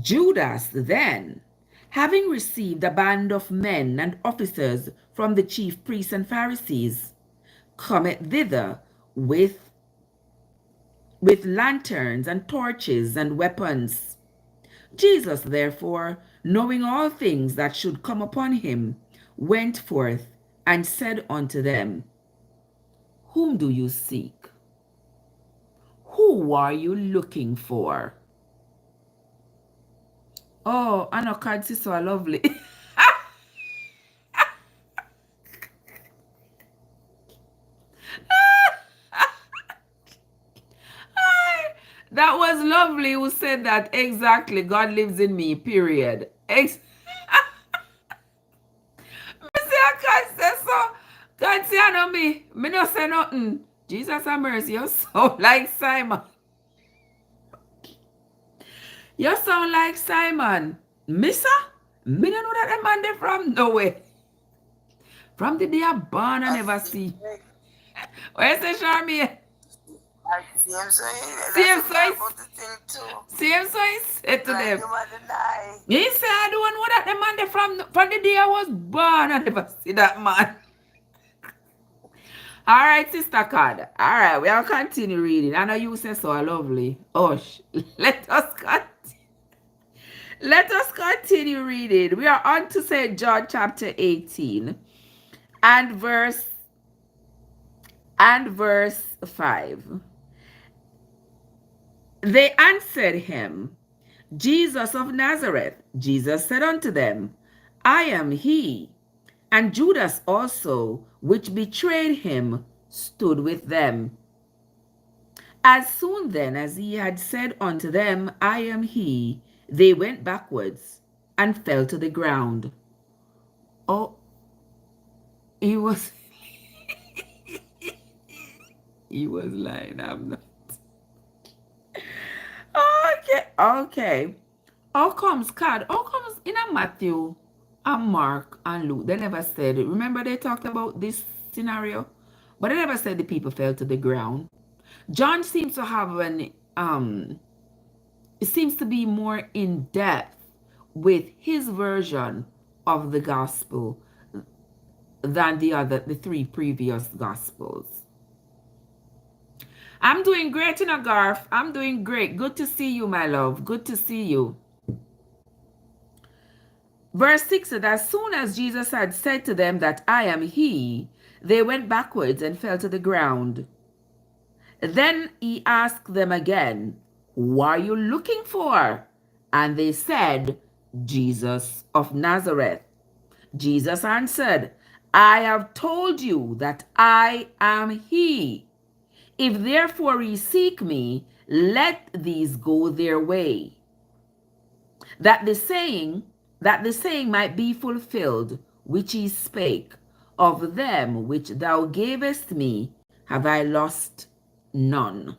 Judas then, having received a band of men and officers from the chief priests and Pharisees, cometh thither with lanterns and torches and weapons. Jesus, therefore, knowing all things that should come upon him, went forth and said unto them, Whom do you seek? Who are you looking for? Oh, I know cards is so lovely. That was lovely who said that. Exactly. God lives in me, period. I can't say so. Can't say no me. Me no say nothing. Jesus have mercy. You sound like Simon. You sound like Simon. Missa? Me don't know that the man there from nowhere. From the day I born, I never see. Where you say, Charmy? Same so Same that's so what about the thing too. Same so he said to Like them. you want to die. He said, I don't know that the man there from the day I was born, I never see that man. All right, Sister Card. All right, we'll continue reading. I know you say so lovely. Oh, let us continue. Let us continue reading. We are on to St. John chapter 18 and verse 5. They answered him, Jesus of Nazareth. Jesus said unto them, I am he. And Judas also, which betrayed him, stood with them. As soon then as he had said unto them, I am he, they went backwards and fell to the ground. Oh, he was he was lying. I'm not. Okay. How comes God? How comes in a Matthew and Mark and Luke? They never said it. Remember they talked about this scenario, but they never said the people fell to the ground. John seems to have it seems to be more in depth with his version of the gospel than the three previous gospels. I'm doing great in a Garth. I'm doing great. Good to see you, my love. Good to see you. Verse 6 said, as soon as Jesus had said to them that I am he, they went backwards and fell to the ground. Then he asked them again, who are you looking for? And they said, Jesus of Nazareth. Jesus answered, I have told you that I am he. If therefore ye seek me, let these go their way. That the saying might be fulfilled, which he spake, of them which thou gavest me, have I lost none.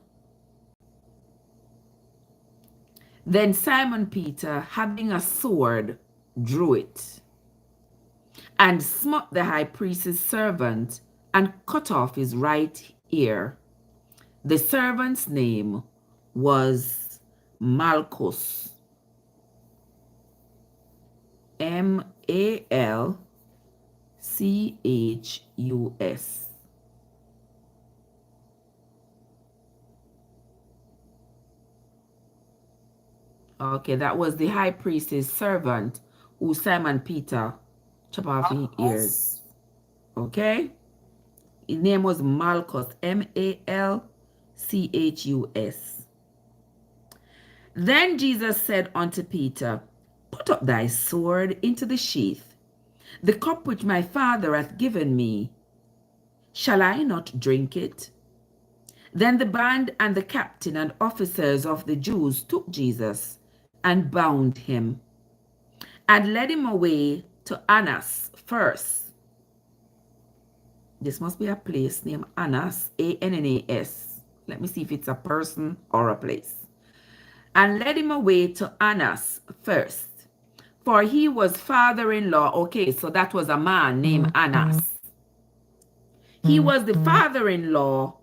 Then Simon Peter, having a sword, drew it, and smote the high priest's servant, and cut off his right ear. The servant's name was Malchus. Malchus. Okay, that was the high priest's servant who Simon Peter chopped off his ears. Okay? His name was Malchus. Malchus. Then Jesus said unto Peter, put up thy sword into the sheath. The cup which my Father hath given me, shall I not drink it? Then the band and the captain and officers of the Jews took Jesus and bound him, and led him away to Annas first. This must be a place named Annas, Annas. Let me see if it's a person or a place. And led him away to Annas first, for he was father-in-law. Okay, so that was a man named Annas. He was the father-in-law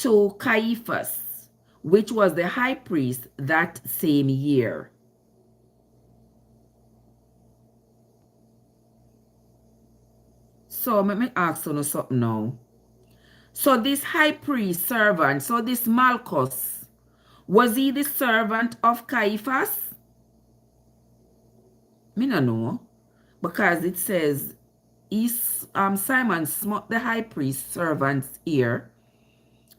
to Caiaphas, which was the high priest that same year. So let me ask you something now. So this high priest servant, so this Malchus, was he the servant of Caiaphas? Me no know, because it says Simon smote the high priest's servant's ear,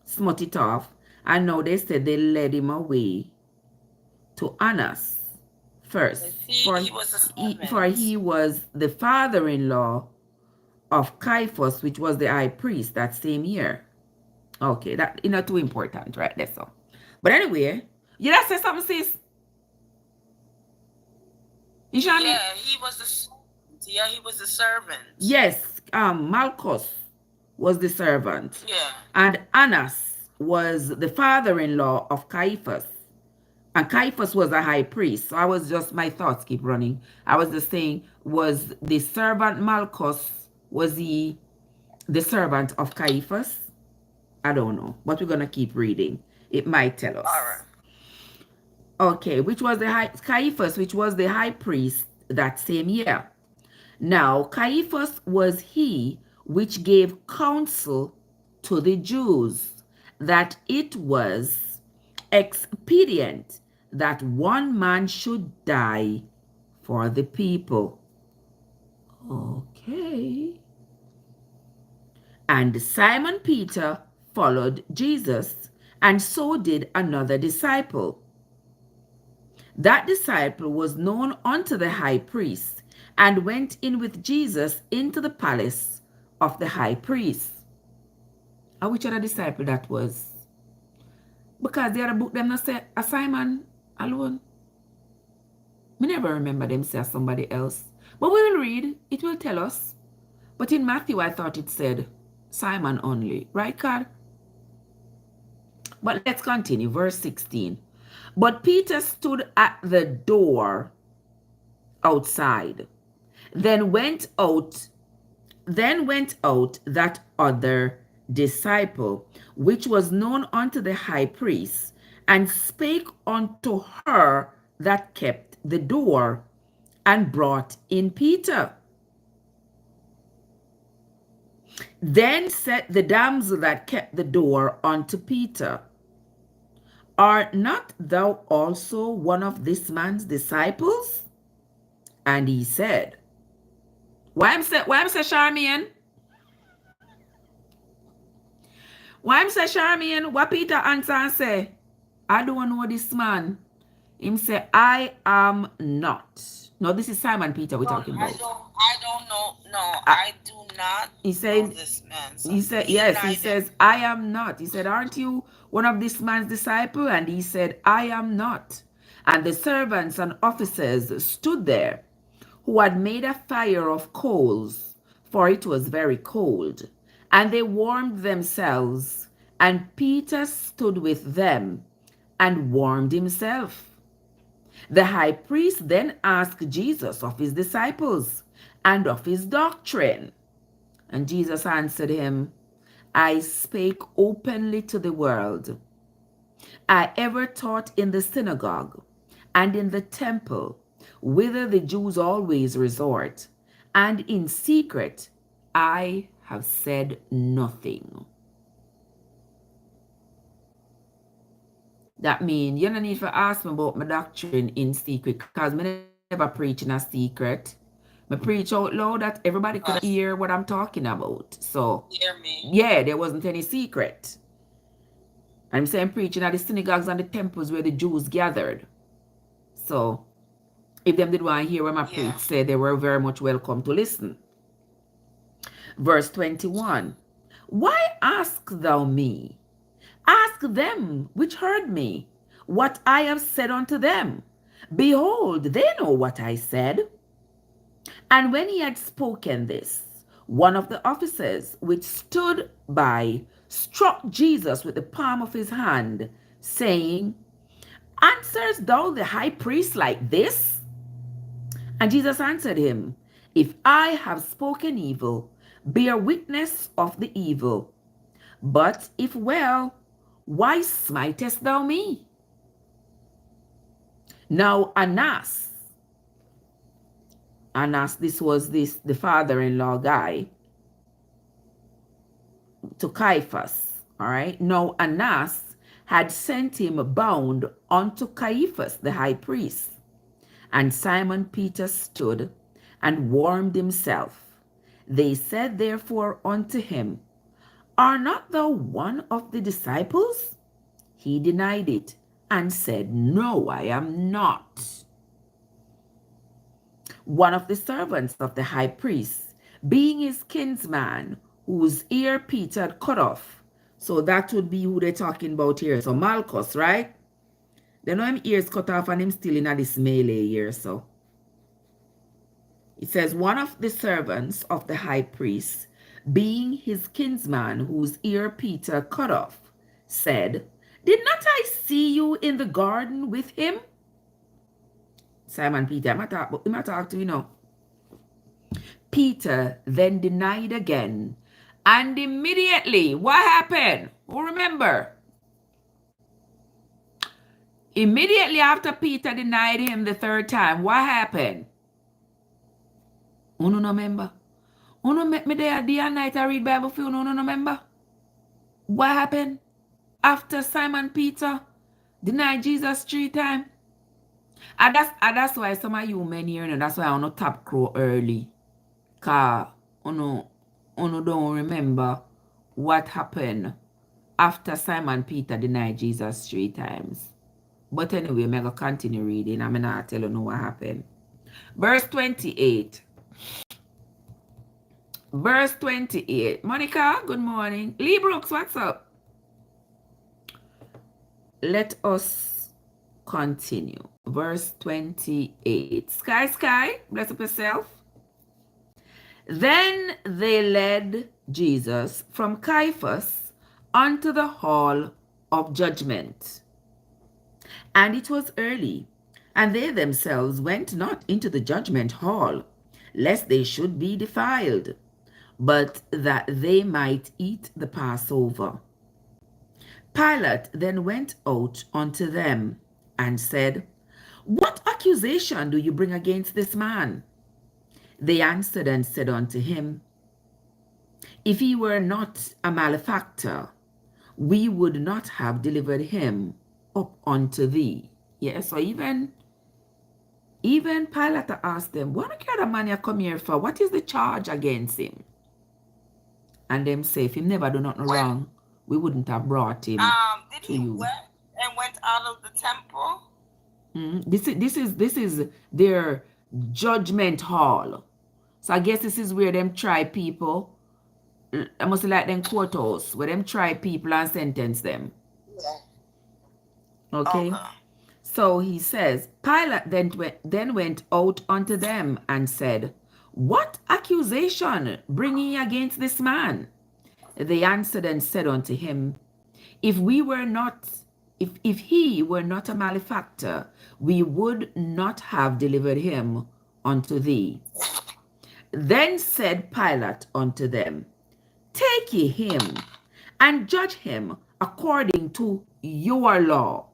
smote it off, and now they said they led him away to Annas first, for he was the father-in-law of Caiaphas, which was the high priest that same year. Okay, that not too important, right? That's all. But anyway, you just say something, sis. Yeah, he was the servant. Yes, Malchus was the servant. Yeah. And Annas was the father-in-law of Caiaphas. And Caiaphas was a high priest. So my thoughts keep running. I was just saying, was the servant Malchus, was he the servant of Caiaphas? I don't know. But we're going to keep reading. It might tell us. All right. Okay, Caiaphas, which was the high priest that same year. Now, Caiaphas was he which gave counsel to the Jews that it was expedient that one man should die for the people. Okay. And Simon Peter followed Jesus, and so did another disciple. That disciple was known unto the high priest, and went in with Jesus into the palace of the high priest. And which other disciple that was? Because the other book them not say a Simon alone. Me never remember them say somebody else. But we will read, it will tell us. But in Matthew, I thought it said Simon only. Right, God? But let's continue. Verse 16. But Peter stood at the door outside. Then went out that other disciple, which was known unto the high priest, and spake unto her that kept the door, and brought in Peter. Then said the damsel that kept the door unto Peter, Art not thou also one of this man's disciples? And he said, Why am say Charmian? Why am say Charmian? What Peter answer and say, I don't know this man. Him say, I am not. No, this is Simon Peter we're talking about. I don't know. No, I do not know this man. So he said, yes, he says, I am not. He said, aren't you one of this man's disciple? And he said, I am not. And the servants and officers stood there, who had made a fire of coals, for it was very cold. And they warmed themselves, and Peter stood with them and warmed himself. The high priest then asked Jesus of his disciples and of his doctrine. And Jesus answered him, I spake openly to the world. I ever taught in the synagogue and in the temple, whither the Jews always resort, and in secret I have said nothing. That means you don't need to ask me about my doctrine in secret, because I never preach in a secret. I preach out loud that everybody could hear what I'm talking about. So, yeah, there wasn't any secret. I'm saying preaching at the synagogues and the temples where the Jews gathered. So, if them did want to hear what my preach said, they were very much welcome to listen. Verse 21. Why ask thou me? Ask them which heard me, what I have said unto them. Behold, they know what I said. And when he had spoken this, one of the officers which stood by struck Jesus with the palm of his hand, saying, Answerest thou the high priest like this? And Jesus answered him, If I have spoken evil, bear witness of the evil. But if well, why smitest thou me? Now Annas, this was the father-in-law guy to Caiaphas, all right? Now Annas had sent him bound unto Caiaphas the high priest. And Simon Peter stood and warmed himself, They said therefore unto him, Are not thou one of the disciples? He denied it and said, No, I am not. One of the servants of the high priest, being his kinsman, whose ear Peter had cut off. So that would be who they're talking about here. So Malchus, right? They know him ears cut off and him still in this melee here. So it says, one of the servants of the high priest, being his kinsman, whose ear Peter cut off, said, Did not I see you in the garden with him? Simon Peter, I'm going to talk to you now. Peter then denied again. And immediately, what happened? Who remember? Immediately after Peter denied him the third time, what happened? Uno no remember? Uno met me there day and night I read Bible for you, uno no remember? What happened? After Simon Peter denied Jesus 3 times? And that's why some of you men here, that's why I want to tap crow early. Because uno don't remember what happened after Simon Peter denied Jesus 3 times. But anyway, I'm going to continue reading. I'm not tell you what happened. Verse 28. Verse 28. Monica, good morning. Lee Brooks, what's up? Let us continue. Verse 28. Sky, bless up yourself. Then they led Jesus from Caiaphas unto the hall of judgment. And it was early, and they themselves went not into the judgment hall, lest they should be defiled, but that they might eat the Passover. Pilate then went out unto them, and said, What accusation do you bring against this man? They answered and said unto him, If he were not a malefactor, we would not have delivered him up unto thee. Yeah, so even Pilate asked them, What kind of man you come here for? What is the charge against him? And them say, if he never do nothing wrong, we wouldn't have brought him did to he you. went out of the temple? This is their judgment hall. So I guess this is where them try people. I must like them courthouse, where them try people and sentence them. Yeah. Okay? So he says, Pilate then went out unto them and said, What accusation bring ye against this man? They answered and said unto him, If he were not a malefactor, we would not have delivered him unto thee. Then said Pilate unto them, Take ye him, and judge him according to your law.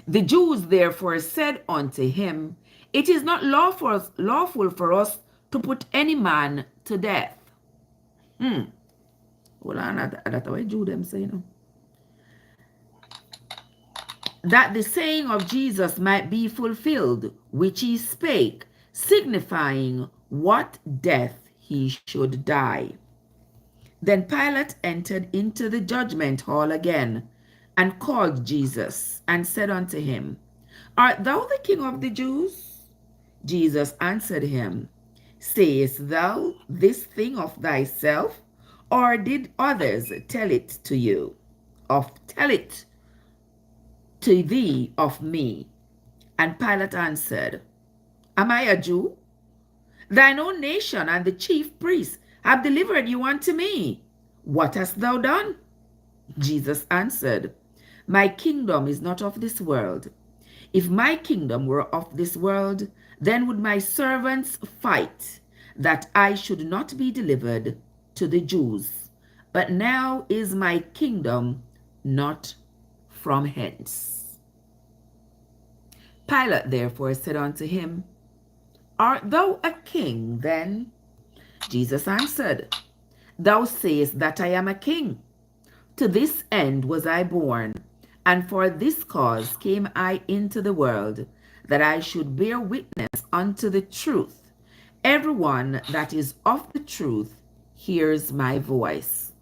The Jews therefore said unto him, It is not lawful for us to put any man to death. Hold on, that's what Jew them say, that the saying of Jesus might be fulfilled, which he spake, signifying what death he should die. Then Pilate entered into the judgment hall again, and called Jesus, and said unto him, Art thou the King of the Jews? Jesus answered him, Sayest thou this thing of thyself, or did others tell it to you? Tell it to thee of me. And Pilate answered, Am I a Jew? Thine own nation and the chief priests have delivered you unto me. What hast thou done? Jesus answered, My kingdom is not of this world. If my kingdom were of this world, then would my servants fight, that I should not be delivered to the Jews. But now is my kingdom not from hence. Pilate therefore said unto him, Art thou a king then? Jesus answered, Thou sayest that I am a king. To this end was I born, and for this cause came I into the world, that I should bear witness unto the truth. Everyone that is of the truth hears my voice.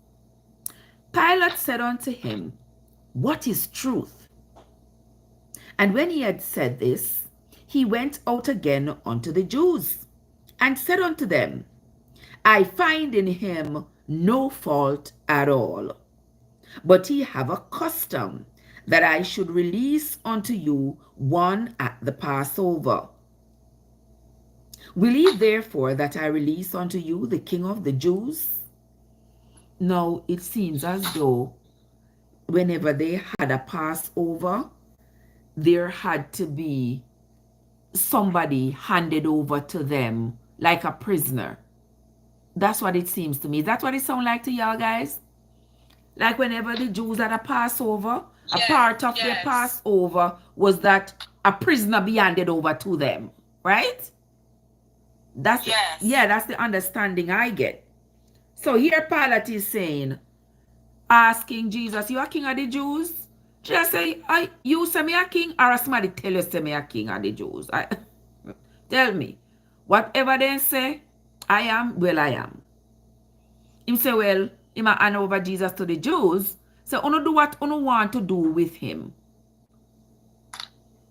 Pilate said unto him, What is truth? And when he had said this, he went out again unto the Jews, and said unto them, I find in him no fault at all. But ye have a custom that I should release unto you one at the Passover. Will ye therefore that I release unto you the King of the Jews? Now it seems as though whenever they had a Passover, there had to be somebody handed over to them like a prisoner. That's what it seems to me. That's what it sounds like to y'all guys. Like whenever the Jews had a Passover, a part of their Passover was that a prisoner be handed over to them, right? That's that's the understanding I get. So here Pilate is saying, asking Jesus, you a king of the Jews? Jesus say, you say me a king, or somebody tell you say me a king of the Jews? Tell me. Whatever they say, I am, well I am. Him say, well, him a hand over Jesus to the Jews. So uno do what uno want to do with him.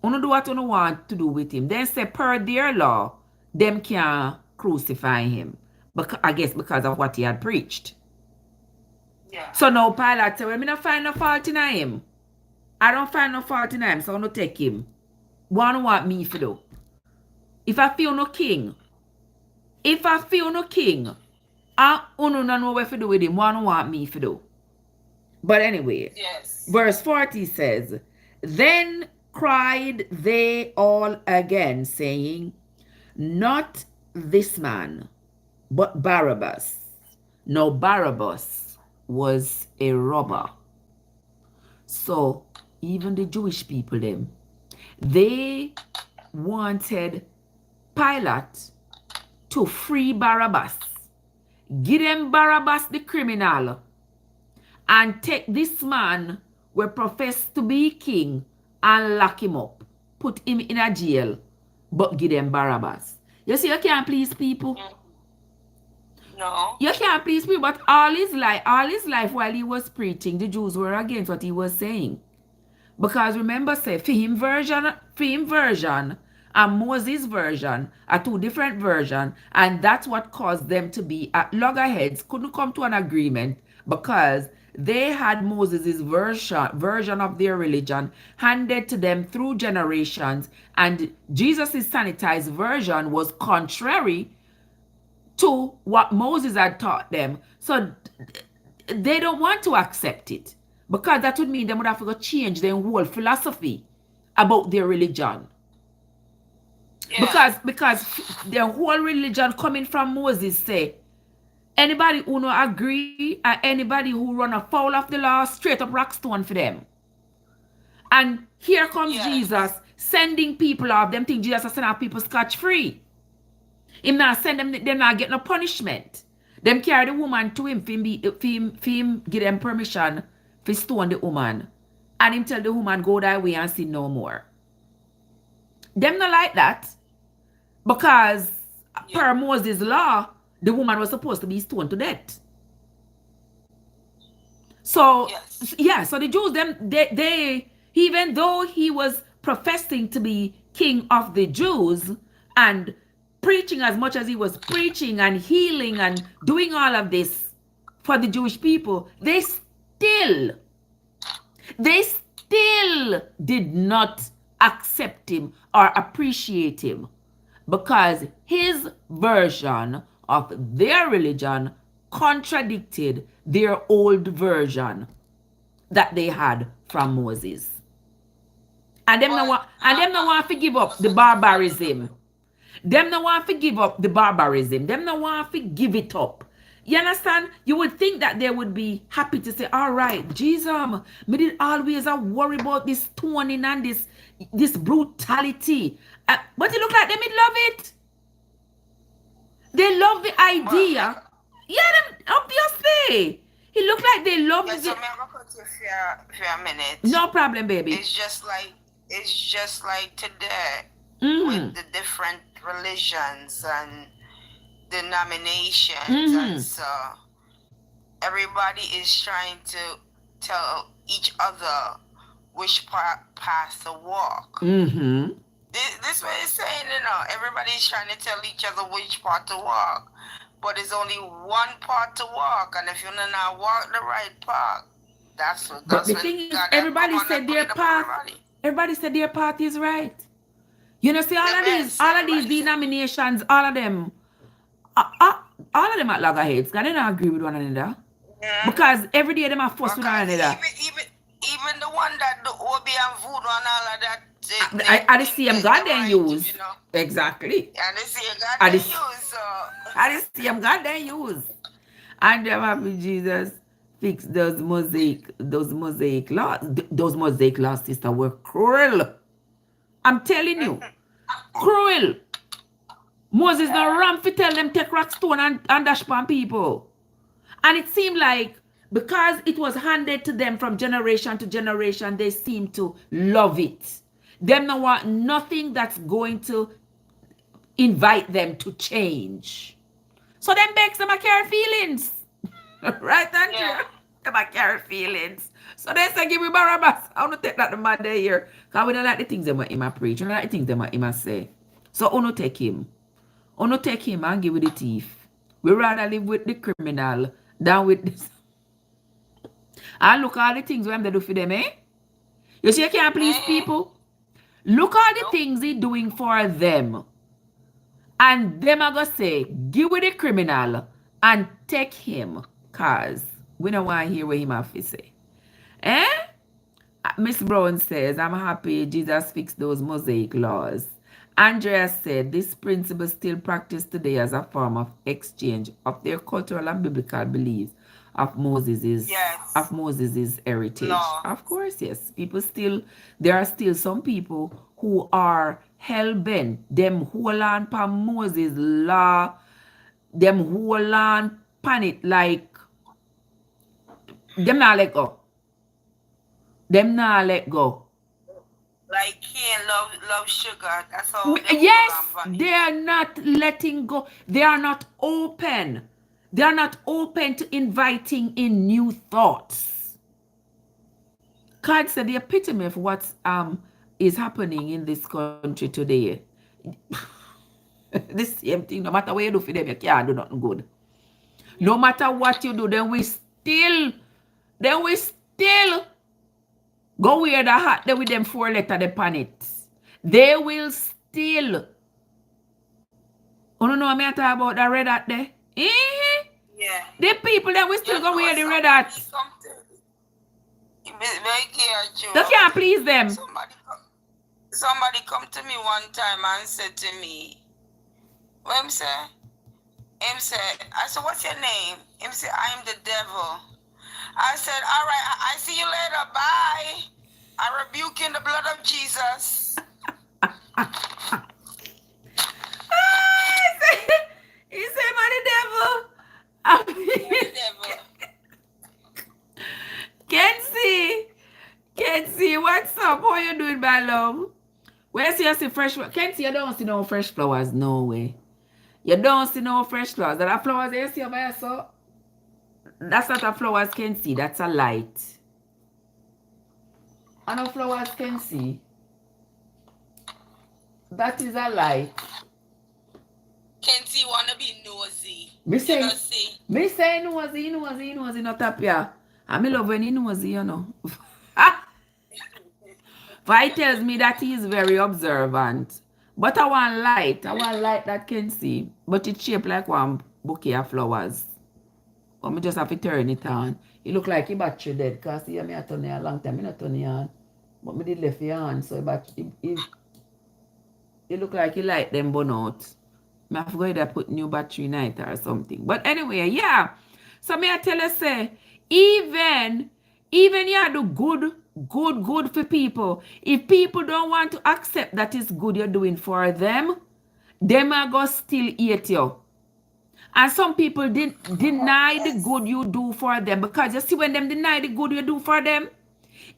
Uno do what uno want to do with him. Then say per their law, them can crucify him. I guess because of what he had preached. Yeah. So now Pilate said, well, me not find no fault in him. I don't find no fault in him, so I don't take him. One want me for do. If I feel no king, I uno no know what to do with him. One want me for do. But anyway, verse 40 says, Then cried they all again, saying, Not this man, but Barabbas. Now Barabbas was a robber. So even the Jewish people, they wanted Pilate to free Barabbas. Give them Barabbas the criminal and take this man who professed to be king and lock him up. Put him in a jail, but give them Barabbas. You see, you can't please people. No. You can't please people, but all his life while he was preaching, the Jews were against what he was saying. Because remember, say, for him version and Moses' version are two different versions, and that's what caused them to be at loggerheads, couldn't come to an agreement because they had Moses' version of their religion handed to them through generations, and Jesus' sanitized version was contrary to what Moses had taught them. So they don't want to accept it, because that would mean they would have to go change their whole philosophy about their religion. Yeah. Because their whole religion coming from Moses say, anybody who no agree and anybody who run afoul of the law, straight up rock stone for them. And here comes Jesus sending people off. Them think Jesus is sending people scotch free. Him not send them, they're not getting no punishment. Them carry the woman to him, for him give them permission to stone the woman. And him tell the woman, go that way and sin no more. Them not like that. Because per Moses' law, the woman was supposed to be stoned to death. So, so the Jews, they even though he was professing to be king of the Jews and preaching as much as he was preaching and healing and doing all of this for the Jewish people, they still did not accept him or appreciate him, because his version of their religion contradicted their old version that they had from Moses. And them no want to give up the barbarism. Them no want to give up the barbarism. Them no want to give it up. You understand? You would think that they would be happy to say, all right, Jesus, me did always worry about this stoning and this brutality. But it look like them love it. They love the idea. Obviously. It look like they love it. So I'm gonna cut you for a minute. No problem, baby. It's just like today with the different religions, and denominations, and so everybody is trying to tell each other which path to walk. This way is saying, everybody's trying to tell each other which path to walk, but there's only one path to walk, and if you do not walk the right path, that's what. But the thing is, everybody said their path. Everybody said their path is right. You know, see all of these denominations, all of them at loggerheads, because they don't agree with one another. Because every day them are fuss with one another. Even the one that the OB and voodoo and all of that. I the same God they use. Exactly. And the same God they use. I the same God they use. And them happy Jesus fix those mosaic laws. Those mosaic laws, sister, were cruel. I'm telling you. Cruel. Moses no ram to tell them take rock stone and dash pan people. And it seemed like because it was handed to them from generation to generation, they seem to love it. Them no want nothing that's going to invite them to change. So them makes them a carry feelings. Right, Andrea? Yeah. Them a carry feelings. So they say, give me Barabbas. I want to take that the man there here. Because we don't like the things that him a preach. We don't like the things that him a say. So I want to take him. I want to take him and give with the thief. We rather live with the criminal than with this. And look all the things we have to do for them, eh? You see, you can't please people. Look all the things he doing for them. And them are going to say, give with the criminal and take him. Because we don't want to hear what him have to say. Eh? Miss Brown says, I'm happy Jesus fixed those mosaic laws. Andrea said, this principle still practiced today as a form of exchange of their cultural and biblical beliefs of Moses's heritage. No. Of course, yes. There are still some people who are hell-bent. Them hold on pan Moses' law. Them hold on pan it like them not let go. Them not let go. Like Cain love sugar. That's all. Yes, they are not letting go. They are not open. They are not open to inviting in new thoughts. God said the epitome of what is happening in this country today. The same thing. No matter what you do for them, you can't do nothing good. No matter what you do, then we still go wear the hat there with them 4 letters upon it. They will still. You know what I talk about the red hat there? Yeah. The people that we still go wear the red hat. They can't please them. Somebody come to me one time and said to me, what him say? I said, what's your name? Him say, I'm the devil. I said, all right, I see you later. Bye. I rebuke you in the blood of Jesus. He said, man, the devil. The devil. Kenzie, what's up? How you doing, my love? Where see you see fresh flowers? Kenzie, you don't see no fresh flowers. No way. You don't see no fresh flowers. That are flowers you see over here, so that's not a flowers can see. That's a light. I know flowers can see. That is a light. Kenzie wanna be nosy. Me say nosy, not up here. I love when he nosy, you know. But he tells me that he is very observant. But I want light that can see. But it's shaped like one bouquet of flowers. But I just have to turn it on. It look like he battery dead. Because see, I turn it a long time. I not turn it on. But I did left it on. So it look like he light them burn out. I have to go there put new battery in it or something. But anyway, yeah. So I tell you, say, even you do good for people. If people don't want to accept that it's good you're doing for them are going to still eat you. And some people deny the good you do for them, because you see, when them deny the good you do for them,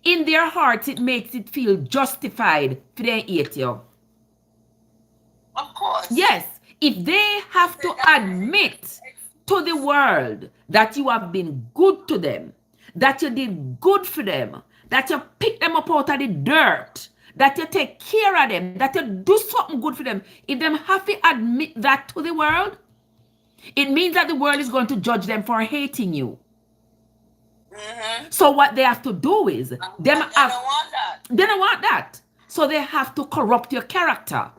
in their hearts it makes it feel justified for them eat you. Of course. Yes. if they have to admit to the world that you have been good to them, that you did good for them, that you pick them up out of the dirt, that you take care of them, that you do something good for them, if them have to admit that to the world, it means that the world is going to judge them for hating you. So what they have to do is, they don't want that. So they have to corrupt your character.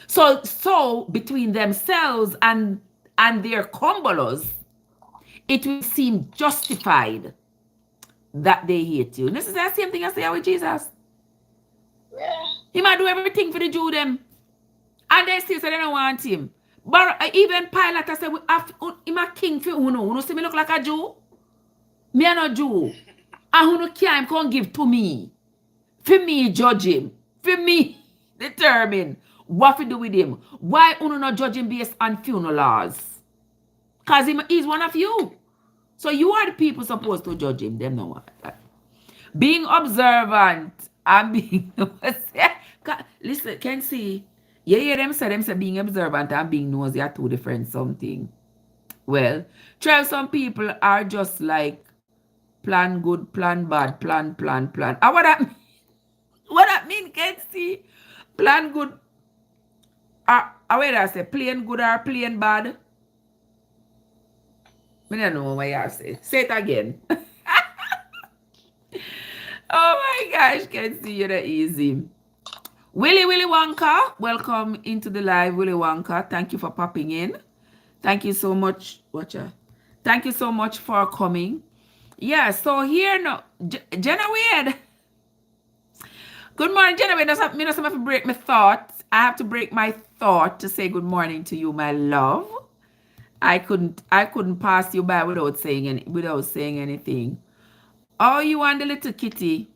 So between themselves and their cumulus, it will seem justified that they hate you. And this is the same thing I say with Jesus. Yeah. He might do everything for the Jew them. And they still say they don't want him. But even Pilate said, I'm a king for Uno. Uno see me look like a Jew? Me a no Jew. And Uno can't give to me. For me judge him. For me determine what to do with him. Why Uno not judge him based on funeral laws? Because he's one of you. So you are the people supposed to judge him. Them no want that. Being observant and being... Listen, can see... Yeah, them say being observant and being nosy are two different something. Well, Trev, some people are just like plan good, plan bad, plan. And what that mean? What that mean, can see? Plan good. Wait, I say plain good or plain bad? I don't know what you say. Say it again. Oh my gosh, can see you're that easy. Willy Wonka, welcome into the live, Willy Wonka. Thank you for popping in. Thank you so much, Watcher. Thank you so much for coming. Yeah, so here now, Jenna Weird. Good morning, Jenna Weird. I have to break my thought. I have to break my thought to say good morning to you, my love. I couldn't pass you by without saying anything. Oh, you want the little kitty?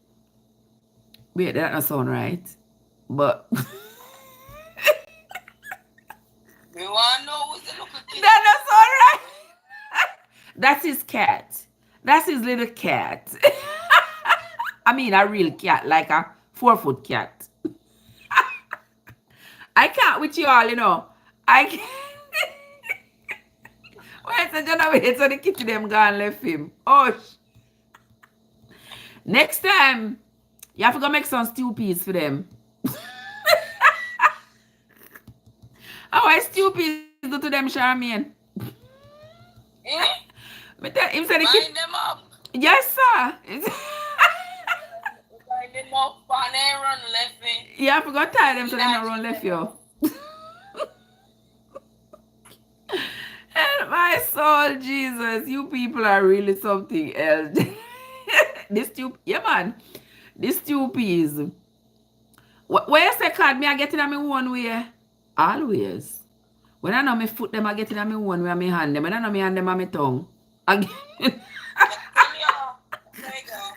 Wait, that doesn't sound right. But we want to know who's the little kitty. That doesn't sound right. That's his cat. That's his little cat. I mean, a real cat, like a 4-foot cat. I can't with you all, you know. I can't. Wait, so the kitty them gone left him. Oh, next time, you have to go make some stew peas for them. How I stew peas do to them, Charmaine? Him say the kitty. Them up. Yes, sir. Bind them up and they run left me. You have to go tie them so they don't run left you. And my soul, Jesus, you people are really something else. This stew peas. Where you say, card me, I get it on me one way. Always. When I know me foot them, I get it on me one way, me hand them. When I know me hand them on me tongue. Again. There you go.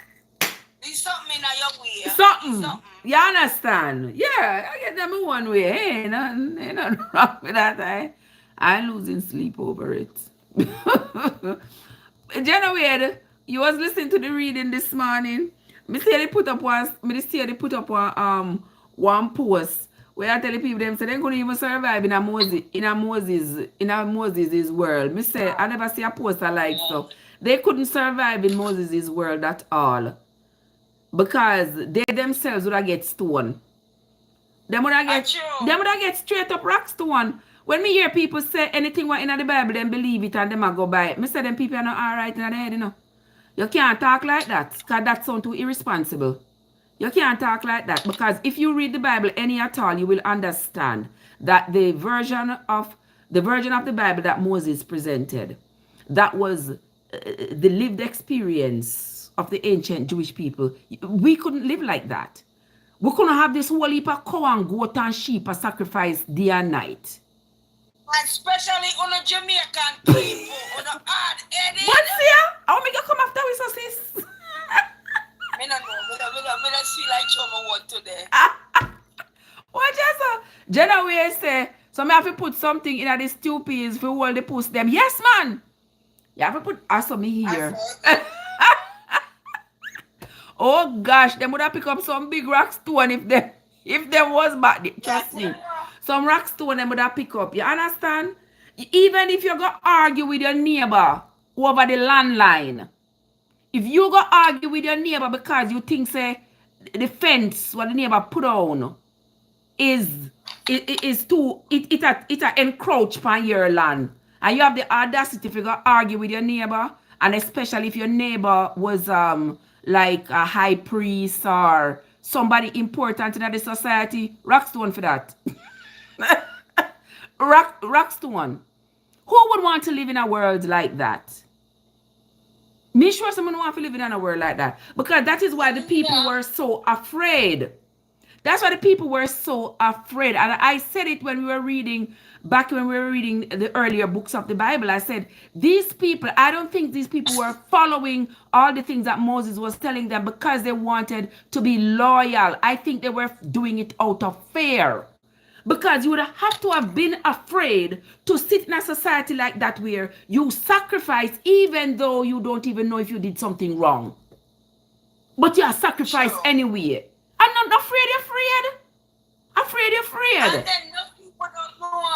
There's something in your way. Something. You understand? Yeah, I get them in one way. Hey, nothing wrong with that. I'm losing sleep over it. Jenna Wade, you was listening to the reading this morning. Me see they put up one post where I tell the people them say they couldn't even survive in a Moses' world. Me say I never see a poster like so. They couldn't survive in Moses' world at all. Because they themselves would have get stoned. Them would have get straight up rock stone. When me hear people say anything what in the Bible, then believe it and them a go by it. Me say them people are not alright in the head, you know. You can't talk like that, because that sounds too irresponsible. You can't talk like that, because if you read the Bible any at all, you will understand that the version of the Bible that Moses presented, that was the lived experience of the ancient Jewish people. We couldn't live like that. We couldn't have this whole heap of cow and goat and sheep a sacrifice day and night. Especially on the Jamaican people, on the hard-headed. What's here? I want me to come after we so sis. I don't know. I don't see like Choma what today. What you say? Jenna Way say, so me have to put something in the stew peas for all the post them. Yes, man. You have to put me here. Oh gosh, them would have picked up some big rock stone if them was bad. Trust me. Some rock stone them would have pick up. You understand? Even if you go argue with your neighbor over the landline, if you go argue with your neighbor because you think say the fence what the neighbor put on is too it encroach upon your land, and you have the audacity to go argue with your neighbor, and especially if your neighbor was like a high priest or somebody important in the society, rockstone for that. Rockstone. Who would want to live in a world like that? Me sure someone want to live in a world like that, because that is why the people were so afraid. That's why the people were so afraid. And I said it when we were reading, back when we were reading the earlier books of the Bible. I said, these people, I don't think these people were following all the things that Moses was telling them because they wanted to be loyal. I think they were doing it out of fear. Because you would have to have been afraid to sit in a society like that where you sacrifice even though you don't even know if you did something wrong. But you are sacrificed anyway. I'm not afraid you're afraid. Afraid you're afraid. And then no people don't know.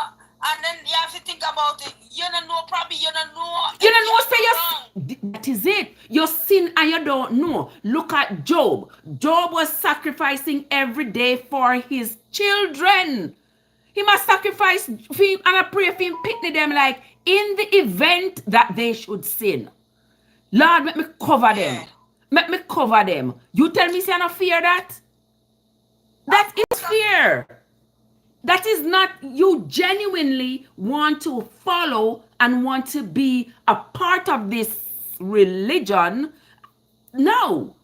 And then you have to think about it. You don't know, probably you don't know. You don't know, say you. That is it. You sin and you don't know. Look at Job. Job was sacrificing every day for his children. He must sacrifice for him, and I pray for him, pity them like in the event that they should sin. Lord, let me cover them. Let me cover them. You tell me, say I don't fear that? That is fear. That is not, you genuinely want to follow and want to be a part of this religion. No.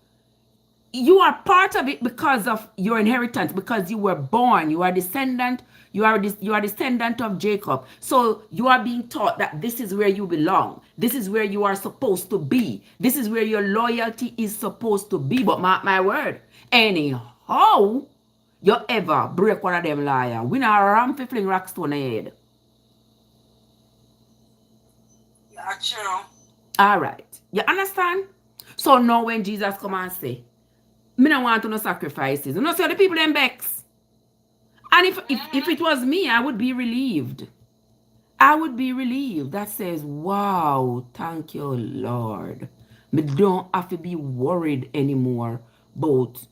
You are part of it because of your inheritance, because you were born, you are descendant, you are descendant of Jacob. So you are being taught that this is where you belong. This is where you are supposed to be. This is where your loyalty is supposed to be. But mark my word, anyhow, you ever break one of them liar, we not ram fi fling rock stone head. Yeah, true. All right. You understand? So now when Jesus come and say, me don't want to no sacrifices. You know, so the people them vex. And if it was me, I would be relieved. I would be relieved. That says, wow, thank you, Lord. Me don't have to be worried anymore about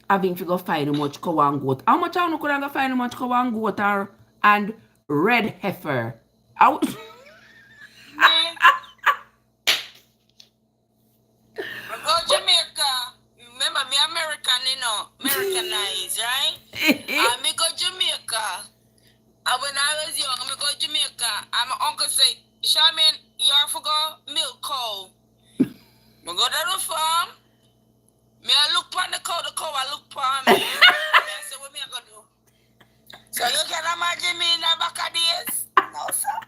having to go find much cow and goat. How much I could go find much cow and goat and red heifer? Out. Go Jamaica. Remember me American, you know, Americanized, right? And me go Jamaica. And when I was young, me go Jamaica. And my uncle say, Charmaine, you have to go milk cow. Me go to the farm. Me I look upon the cow I look upon me. I say, what me I gonna do? So you can imagine me in the back of days? No, sir.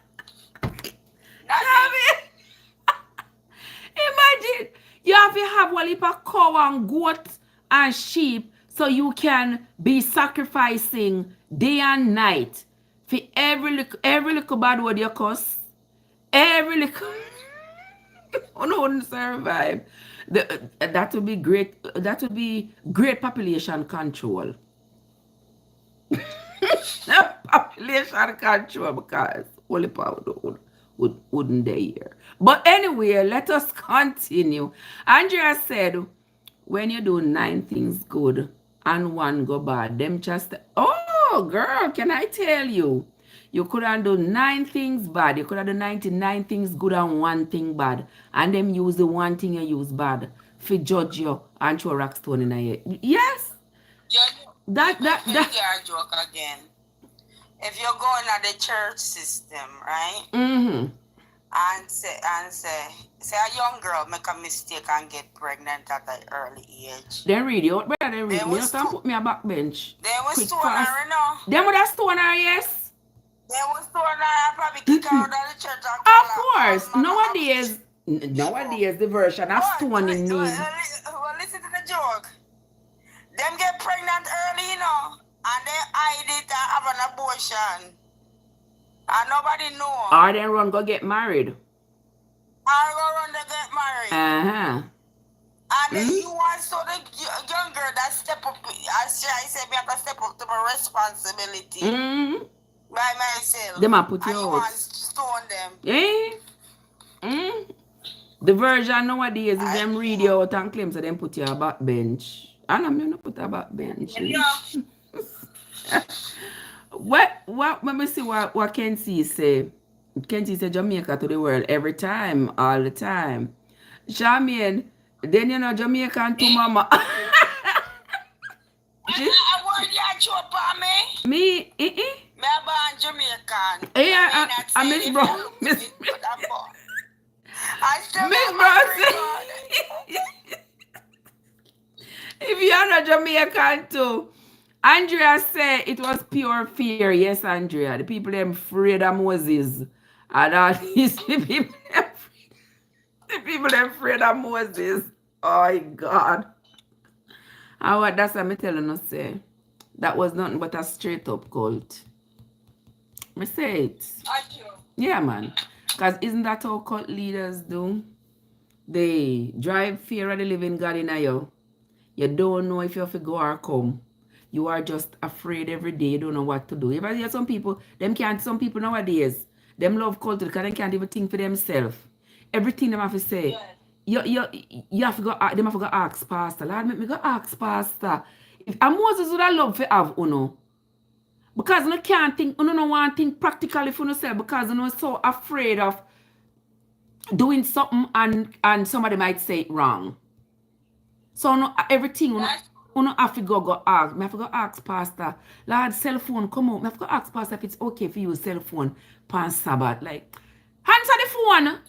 Imagine you have to have one heap of cow and goat and sheep so you can be sacrificing day and night for every little bad word you cuss. Every little wouldn't survive. That would be great. That would be great population control. Population control, because only power wouldn't they here. But anyway, let us continue. Andrea said, when you do 9 things good and 1 go bad, them just, oh girl, can I tell you? You could have done 9 things bad. You could have done 99 things good and 1 thing bad. And them use the 1 thing you use bad for judge you and throw a rock stone in your head. Yes. That joke again. If you're going at the church system, right? Mm-hmm. And say a young girl make a mistake and get pregnant at an early age. Then read you out, brother. Then read me out and put me a backbench. They was stone her, you know. Them would have stone her, yes. They was stone her and probably kick her out of the church. Of course. Nowadays the version of stoning means. Well, listen to the joke. Them get pregnant early, you know, and they hide it and have an abortion. And nobody know. Or then run go get married. Or go run to get married. Uh-huh. And you want so the young girl that step up, as I said, me have to step up to my responsibility by myself. Them a put you and you out. want to stone them. The version nowadays is them read you out and claim so them put you a backbench. And I'm gonna put a backbench. What let me see what Kenzie say. Kenzie say Jamaica to the world every time, all the time. Charmaine, then you know Jamaican to mama. I want you to chop on me. Me, Me born Jamaican. I miss bro. Miss if you are not Jamaican too. Andrea said it was pure fear. Yes, Andrea. The people them afraid of Moses. And all these people them afraid of Moses. Oh my God. And what that's what I'm telling us say. That was nothing but a straight up cult. I say it. Yeah, man. Because isn't that how cult leaders do? They drive fear of the living God in you. You don't know if you have to go or come. You are just afraid every day. You don't know what to do. If I hear some people nowadays, them love culture because they can't even think for themselves. Everything them have to say. You have to go, them have to go ask pastor. Lord, make me go ask pastor. And Moses would have loved to have uno. Because you can't think, you don't want to think practically for yourself because you're so afraid of doing something and somebody might say it wrong. So no, everything you have to go ask. I have to go ask pastor. Lord, cell phone come out. I have to go ask pastor if it's okay for you cell phone pan Sabbath. Like, answer the phone.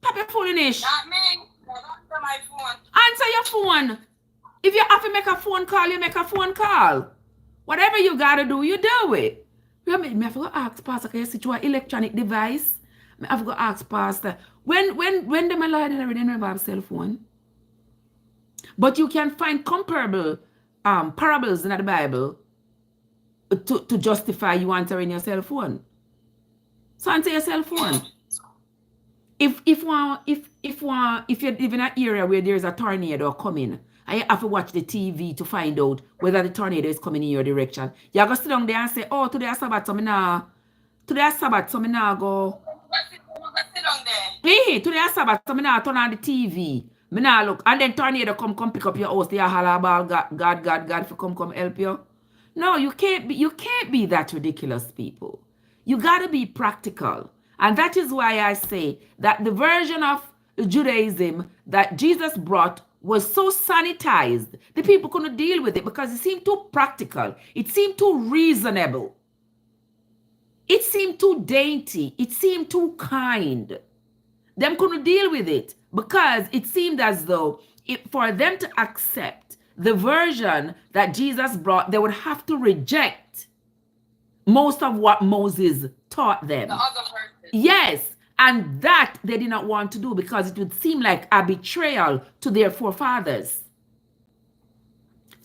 Pop your phone in ish. Not me. Answer my phone. Answer your phone. If you have to make a phone call, you make a phone call. Whatever you gotta do, you do it. I have to go ask pastor, can you see to an electronic device? I have to go ask pastor. When them allowed they never have cell phone. But you can find comparable parables in the Bible to justify you answering your cell phone. So answer your cell phone. If you live in an area where there's a tornado coming, and you have to watch the TV to find out whether the tornado is coming in your direction, you have to sit down there and say, oh, today is Sabbath, so me now go. Hey, today is Sabbath, so me now turn on the TV. Me now look, and then tornado come pick up your house. They are holla about God, if you come help you. No, you can't be that ridiculous, people. You gotta be practical. And that is why I say that the version of Judaism that Jesus brought was so sanitized. The people couldn't deal with it because it seemed too practical. It seemed too reasonable. It seemed too dainty. It seemed too kind. Them couldn't deal with it because it seemed as though for them to accept the version that Jesus brought, they would have to reject most of what Moses taught them. The other person. Yes, and that they did not want to do because it would seem like a betrayal to their forefathers.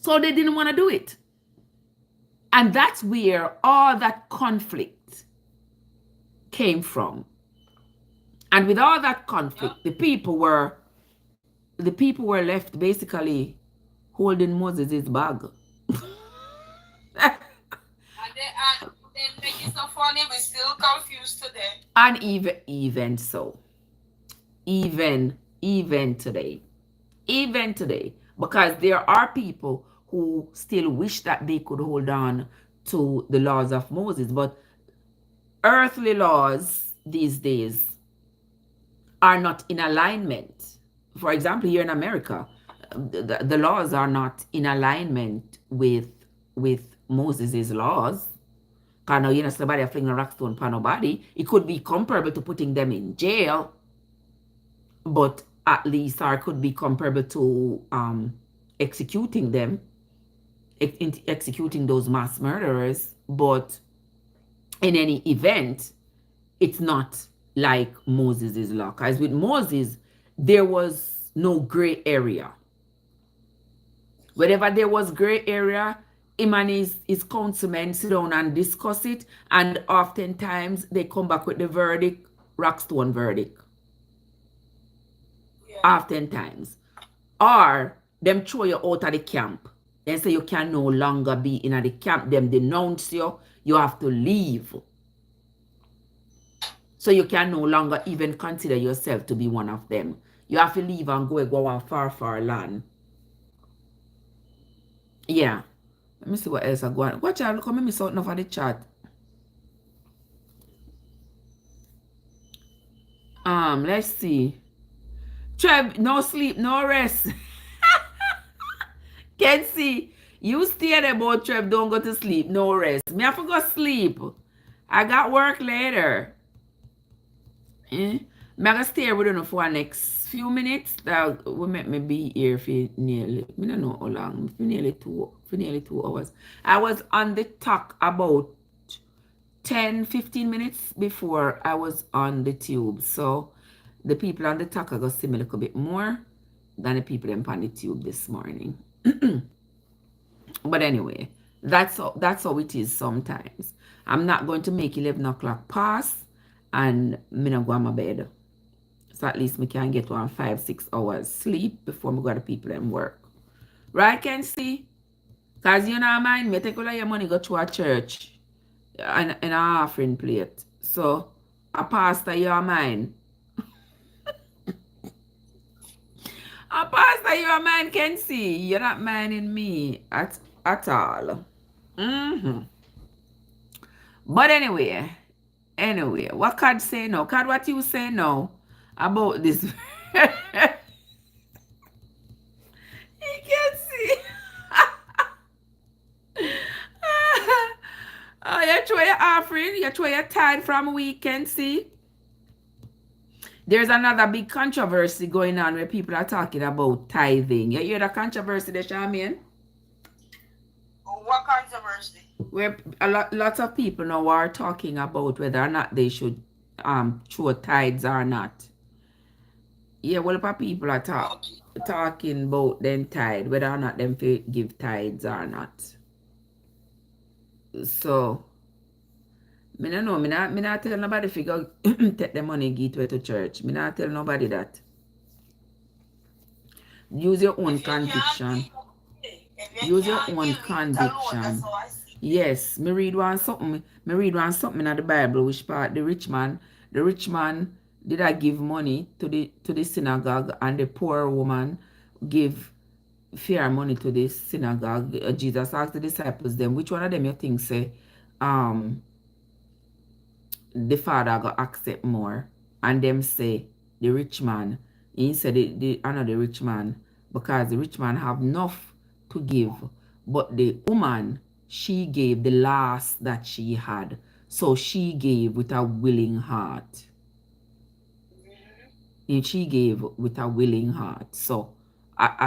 So they didn't want to do it. And that's where all that conflict came from. And with all that conflict, the people were left basically holding Moses' bag. and they make it so funny, we're still confused today. And even so, even today, because there are people who still wish that they could hold on to the laws of Moses, but earthly laws these days are not in alignment. For example, here in America, the laws are not in alignment with Moses' laws. Because now, you know, somebody flinging a rock stone upon nobody. It could be comparable to putting them in jail, but at least, or it could be comparable to executing them, executing those mass murderers. But in any event, it's not like Moses' law. Because with Moses, there was no gray area. Wherever there was gray area, him and his councilmen sit down and discuss it, and oftentimes they come back with the verdict, rockstone verdict. Yeah. Oftentimes. Or them throw you out of the camp. They say you can no longer be in the camp. Them denounce you. You have to leave. So you can no longer even consider yourself to be one of them. You have to leave and go on far, far land. Yeah. Let me see what else I go on. Watch out, come and miss out enough of the chat. Let's see. Trev, no sleep, no rest. Can see. You stay there about Trev, don't go to sleep, no rest. Me have to go sleep. I got work later. Me gonna stay with you for the next few minutes. That will make me be here for nearly, I don't know how long, for nearly 2 hours. I was on the talk about 10-15 minutes before I was on the tube. So the people on the talk are going to see me a little bit more than the people on the tube this morning. But anyway, that's how it is sometimes. I'm not going to make 11 o'clock pass and me not go on my bed. So at least me can get 5-6 hours sleep before me go to people and work. Right, can see? Because you know mind, me take all of your money go to a church and an offering plate. So a pastor your mind. A pastor your mind can see. You're not minding me at all. But anyway, what God say now? God, what you say now about this? He can see. Oh, you throw your offering, you throw your tithe from a weekend, see? There's another big controversy going on where people are talking about tithing. You hear the controversy there, Charmaine? What controversy? Where lots of people now are talking about whether or not they should throw tithes or not. Yeah, well, people are talking about them tithe, whether or not them give tithes or not. So, I don't know. I not tell nobody if you go take the money give to church. I not tell nobody that. Use your own conviction. Use your own conviction. Yes, me read one something in the Bible which part the rich man did I give money to the synagogue, and the poor woman give fair money to the synagogue. Jesus asked the disciples them, which one of them you think say the father go accept more? And them say the rich man. He said the another rich man, because the rich man have enough to give, but the woman, she gave the last that she had. So she gave with a willing heart. And she gave with a willing heart. So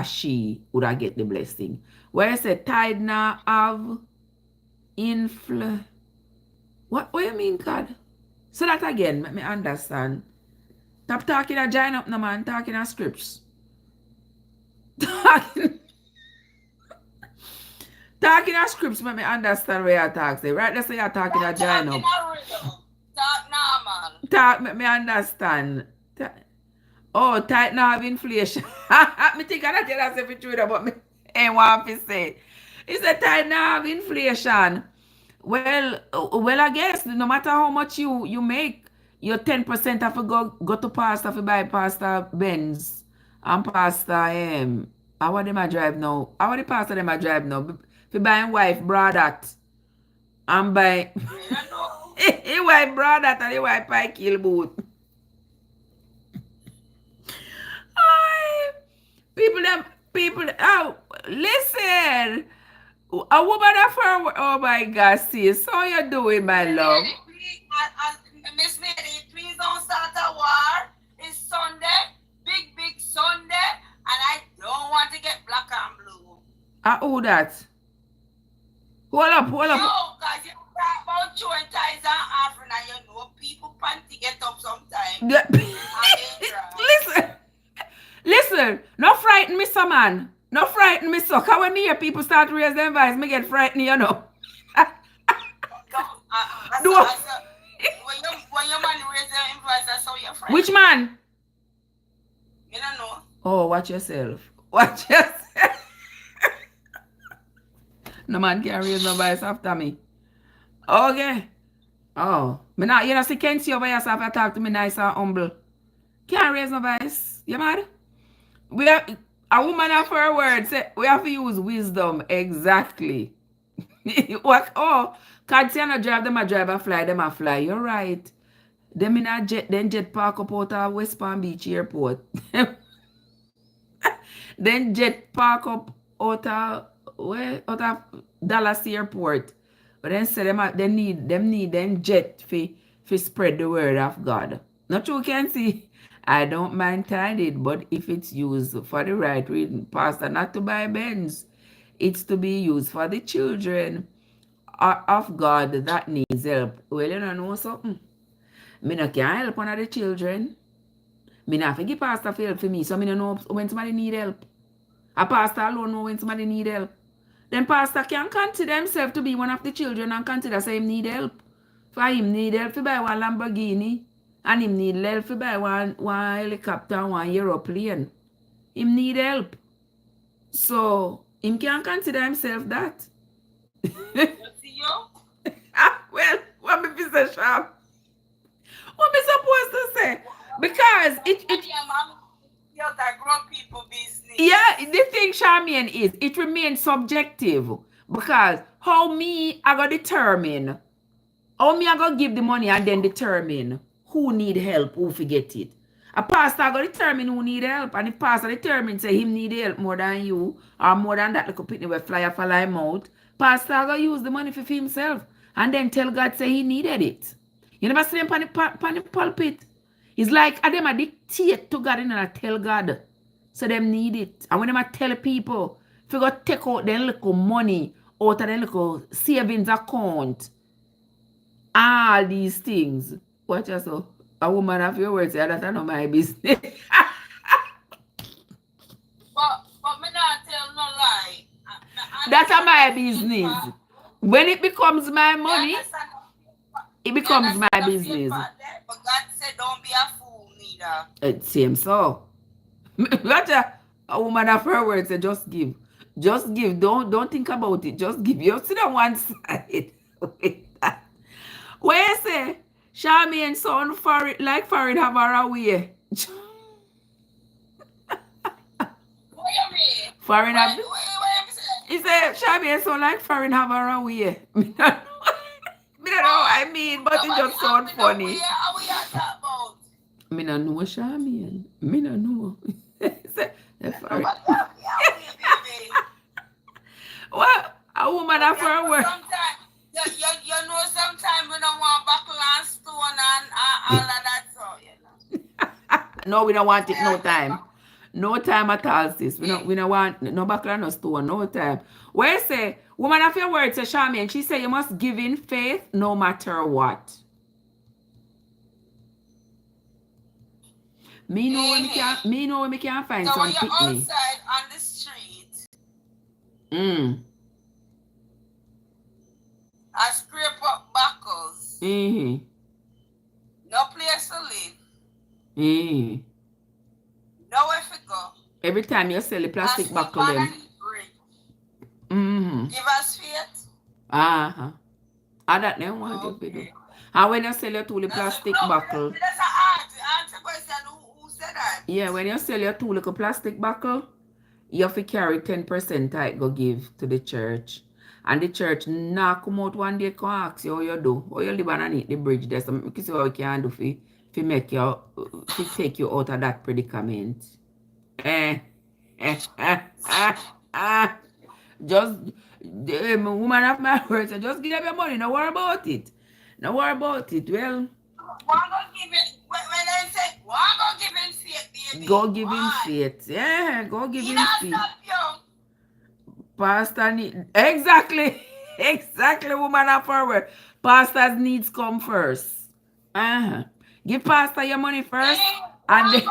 she would have get the blessing. Where I said tithe now have What you mean, God? So that again, let me understand. Stop talking a giant up no man, talking a scripts. Talking a scripts, let me understand where you're talking. Right, let's say you're talking a giant up. Talk now, man. Talk, let me understand. Oh, tight now have inflation. Me think I tell us if it's true, but me ain't want to say. He said tight now have inflation. Well, I guess no matter how much you make, your 10% have to go to pastor to buy Pastor Benz and Pastor how are them a drive now? How are the pastor them a drive now? If buying wife brought that and buy he wife brought that and he wife buy kill boot. People, oh, listen. A woman of her, oh my God, sis, how you doing, my love? Miss Lady, please don't start a war. It's Sunday, big Sunday, and I don't want to get black and blue. Who that? Hold up. No, because you talk about chewing ties and offering, and you know people panty get up sometimes. Listen, no frighten me, so man. No frighten me, so. Because when me hear people start to raise their voice, me get frightened, you know. When your man raise their voice, that's how you're frightened. Which man? You don't know. Oh, watch yourself. What you say? No man can raise no voice after me. Okay. Oh. Me not, you know, see Kenzie over here, so if I talk to me nice and humble. Can't raise no voice. You mad? We are, a woman of her word say we have to use wisdom. Exactly. What? Oh, cause you not drive them a drive a fly, them a fly. You're right. Them in a jet, then jet park up out of West Palm Beach Airport. Then jet park up out of where? Out of Dallas Airport. But then say they need them jet for spread the word of God. Not you can see. I don't mind tithing, but if it's used for the right reason, Pastor, not to buy Benz, it's to be used for the children of God that needs help. Well, you know something. Me no can help one of the children. Me not forget pastor for help for me, so me no know when somebody need help. A pastor alone know when somebody need help. Then pastor can consider himself to be one of the children and consider say him need help. For him need help to buy one Lamborghini and him need help to buy one helicopter and one aeroplane. Him need help. So him can consider himself that. Well, what me be so sharp? What me supposed to say? Because it grown people business. Yeah, the thing, Charmian, is it remains subjective. Because how me I go determine, how me I go give the money and then determine who need help, who forget it. A pastor go determine who need help, and if pastor determine say him need help more than you, or more than that little pitney where flyer fall him out, pastor go use the money for himself and then tell God say he needed it. You never see them on the pulpit. It's like them a dictate to God and I tell God. So them need it. And when them a tell people, if you go take out their little money out of their little savings account, all these things. Watch us so. A woman of your words, yeah, that's not my business. But me not tell no lie. That's my business. When it becomes my money, it becomes my business. But God said don't be a fool neither. It seems so. Watch a woman of her words, say just give. Just give. Don't think about it. Just give. You sit on one side. Where you say? Shami and son foreign have her away. What you mean? Foreign have. What He said Shami and son like foreign have her away. Me don't know what I mean, but it just sound funny. How we are talking about? Me don't know Shami. Me don't know. Foreign. Well, a woman of her word. You know, sometimes we don't want buckle and stone and all of that, so, you know. No, we don't want it no time. No time at all, sis. We don't want no buckle and no stone, no time. Where say, woman of your word, say, Charmaine, she said you must give in faith no matter what. Me know when we can find so some when you're picnic. outside on the street, I scrape up buckles. No place to live. Nowhere to go. Every time you sell a plastic buckle them. Give us faith. And that they want to do. And when you sell your two plastic buckle. That's a question who said that? Yeah, when you sell your two little plastic buckle, you have to carry 10% type go give to the church. And the church not come out one day come ask you how you do. How you live underneath the bridge there. So make you see what we can do to make you to take you out of that predicament. Just woman of my words, just give them your money, no worry about it. No worry about it. Well, when they say, go give him faith, baby. Go give him faith. Yeah, go give him faith. Pastor need exactly, woman of her word. Pastor's needs come first. Give pastor your money first, and then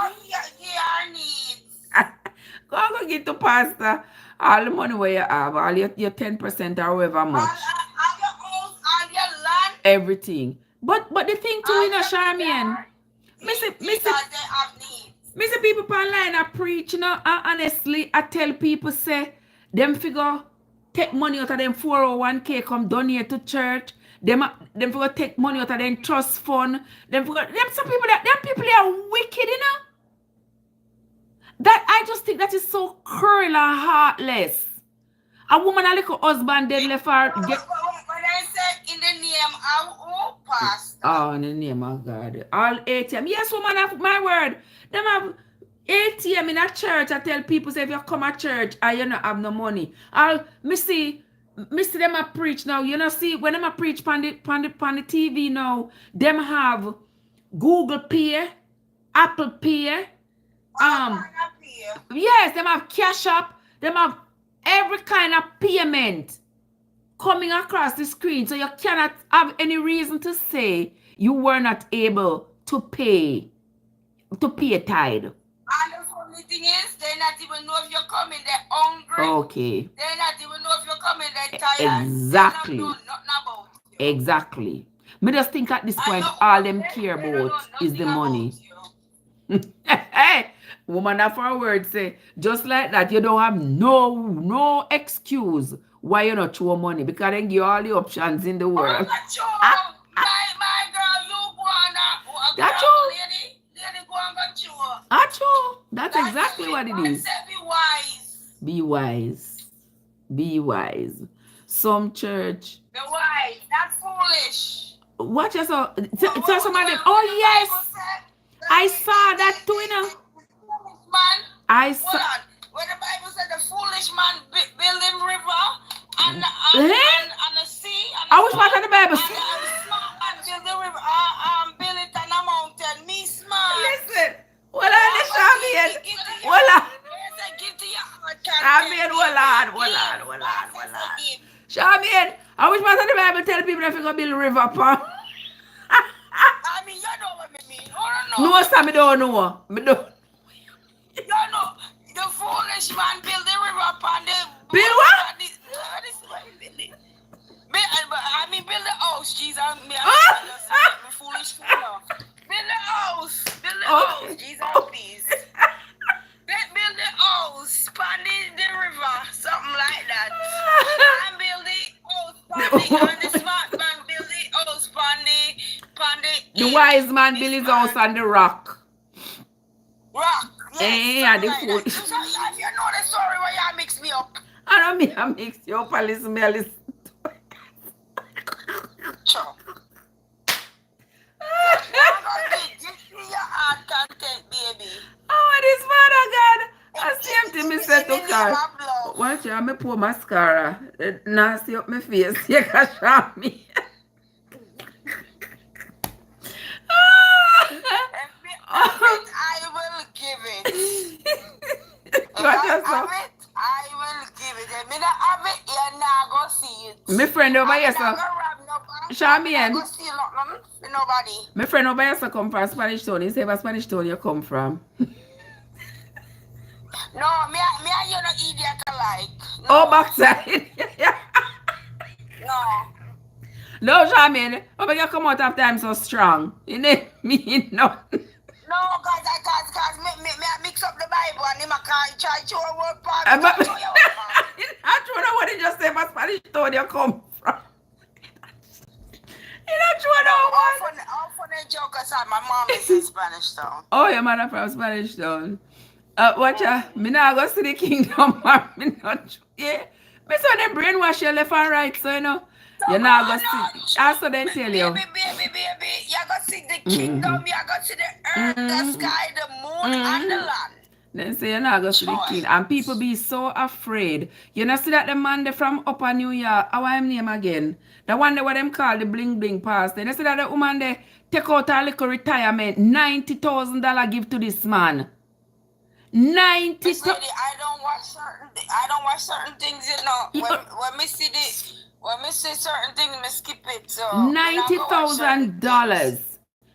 go give to pastor all the money where you have, all your 10% or however much. All your house, all your land, everything. But the thing too, you know, Charmian, because they have needs. Me see people online I preach, you know, and honestly, I tell people say, them figure take money out of them 401k, come donate to church. Them figure take money out of them trust fund. Them people are wicked, you know. That I just think that is so cruel and heartless. A woman a little husband then left her. When I said in the name of who, pastor? Oh, in the name of God. All ATM. Yes, woman, have my word. Them have ATM in a church. I tell people, say, if you come to church and you don't have no money. Me see them a preach now. You know, see, when them a preach on the TV now, them have Google Pay, Apple Pay. Yes, them have Cashapp. Them have every kind of payment coming across the screen, so you cannot have any reason to say you were not able to pay a tithe. And the funny thing is, they not even know if you're coming, they're hungry. Okay. They not even know if you're coming, they're tired. Exactly. They don't know nothing about you. Exactly. Me just think at this point, all them care about is the money. Hey, woman of our word say, just like that, you don't have no excuse why you not show money, because they give you all the options in the world. My girl, you go That's true. Lady go and go show. That's true. That's exactly what it is. Be wise. Be wise. Be wise. Some church. Be wise. That's foolish. Watch yourself. Tell somebody. Oh yes, I saw that too. You know. I saw. When the Bible said the foolish man build him river and the sea. I was part of the Bible. And the smart man build the river, build it on a mountain. Me smart. Listen. Well, I understand. Well, Shamin, I wish part of the Bible tell people if you go build a river upon. I mean, you know what I mean. No, sir, me don't know. Me don't. You know, the foolish man build the river upon the... Build what? I mean, build the house, Jesus. Me foolish fellow. Build the house. Build the house, Jesus, please. Build the house, upon the river, something like that. And build the house, and the smart man build the house, upon the wise man build his house on the rock. Rock. Yes, the food. You know the story where you mix me up. I don't mean I mix you up and listen me. Sure. Your heart content, baby. Oh, this Father God. I see him to me set to car. Watch out, me pour mascara. Nasty up my face. You can show me. I will give it. I will give it. If I don't have it, you're not going to see it. My friend over here, sir. Show me in. Nobody. My friend over here, sir, come from Spanish Town. He say, where Spanish Town you come from? No, me and you not idiot alike. No. Oh, backside. No. No, Shamin. How about you come out of time so strong? You know me, no. No, cause me mix up the Bible and him can't try to work part. I don't know what he just said, but Spanish Town you come from. You don't know what. How funny joke I said my mom is in Spanish Town. Oh, your mother from Spanish Town. Watch out. Me not go to the kingdom, man. Me not. Yeah. Me saw them brainwash you left and right, so you know. You're not going to see. Also, then tell you. Baby. You go see the kingdom. You go see the earth, the sky, the moon, and the land. Then say you're not going to see the king. And people be so afraid. You know, see that the man there from Upper New York, how his name again? The one that what them call the bling bling pastor. You know, see that the woman there take out a little retirement, $90,000 give to this man. 90. I don't watch certain things, you know. When me see certain things, me skip it. So $90,000.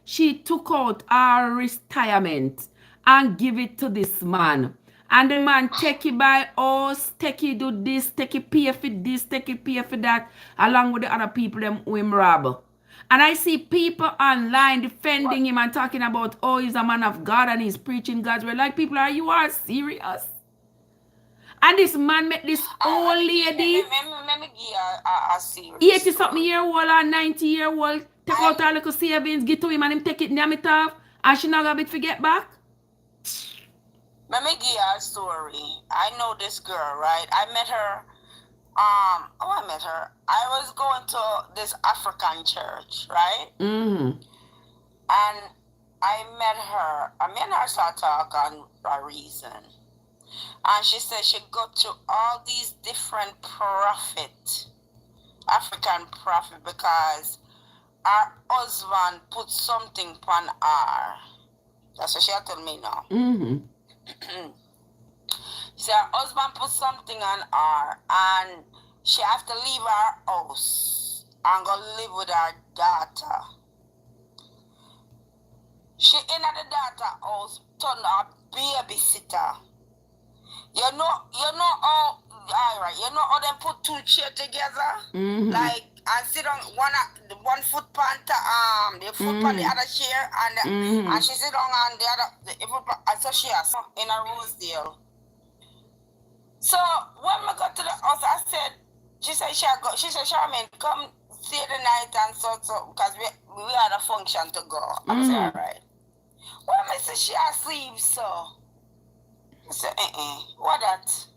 She took out her retirement and give it to this man. And the man take it by us, take it do this, take it pay for this, take it pay for that, along with the other people them who him rob. And I see people online defending him and talking about, oh, he's a man of God and he's preaching God's word. Like, people are, you are serious? And this man met this old lady, Let me give you a serious 80-something-year-old or 90-year-old, take out her little savings, give to him and him take it, name it off, and she not got it to get back? Let me give you a story. I know this girl, right? I met her. I met her. I was going to this African church, right? Mm-hmm. And I met her. I met her start talk on a reason. And she said she go to all these different African prophet, because her husband put something on her. That's what she had told me now. Mm-hmm. She said her husband put something on her, and she have to leave her house and go live with her daughter. She in at the daughter house, turn a babysitter. You know how, alright, you know how they put two chairs together? Mm-hmm. Like, and sit on one foot on the foot on the other chair, and she sit on the other, so she has in a Rosedale. So when we got to the house, I said, she said, Charmaine, come stay the night and so, because we had a function to go. I said, alright. Well, I said, she asleep, so. I said, what that?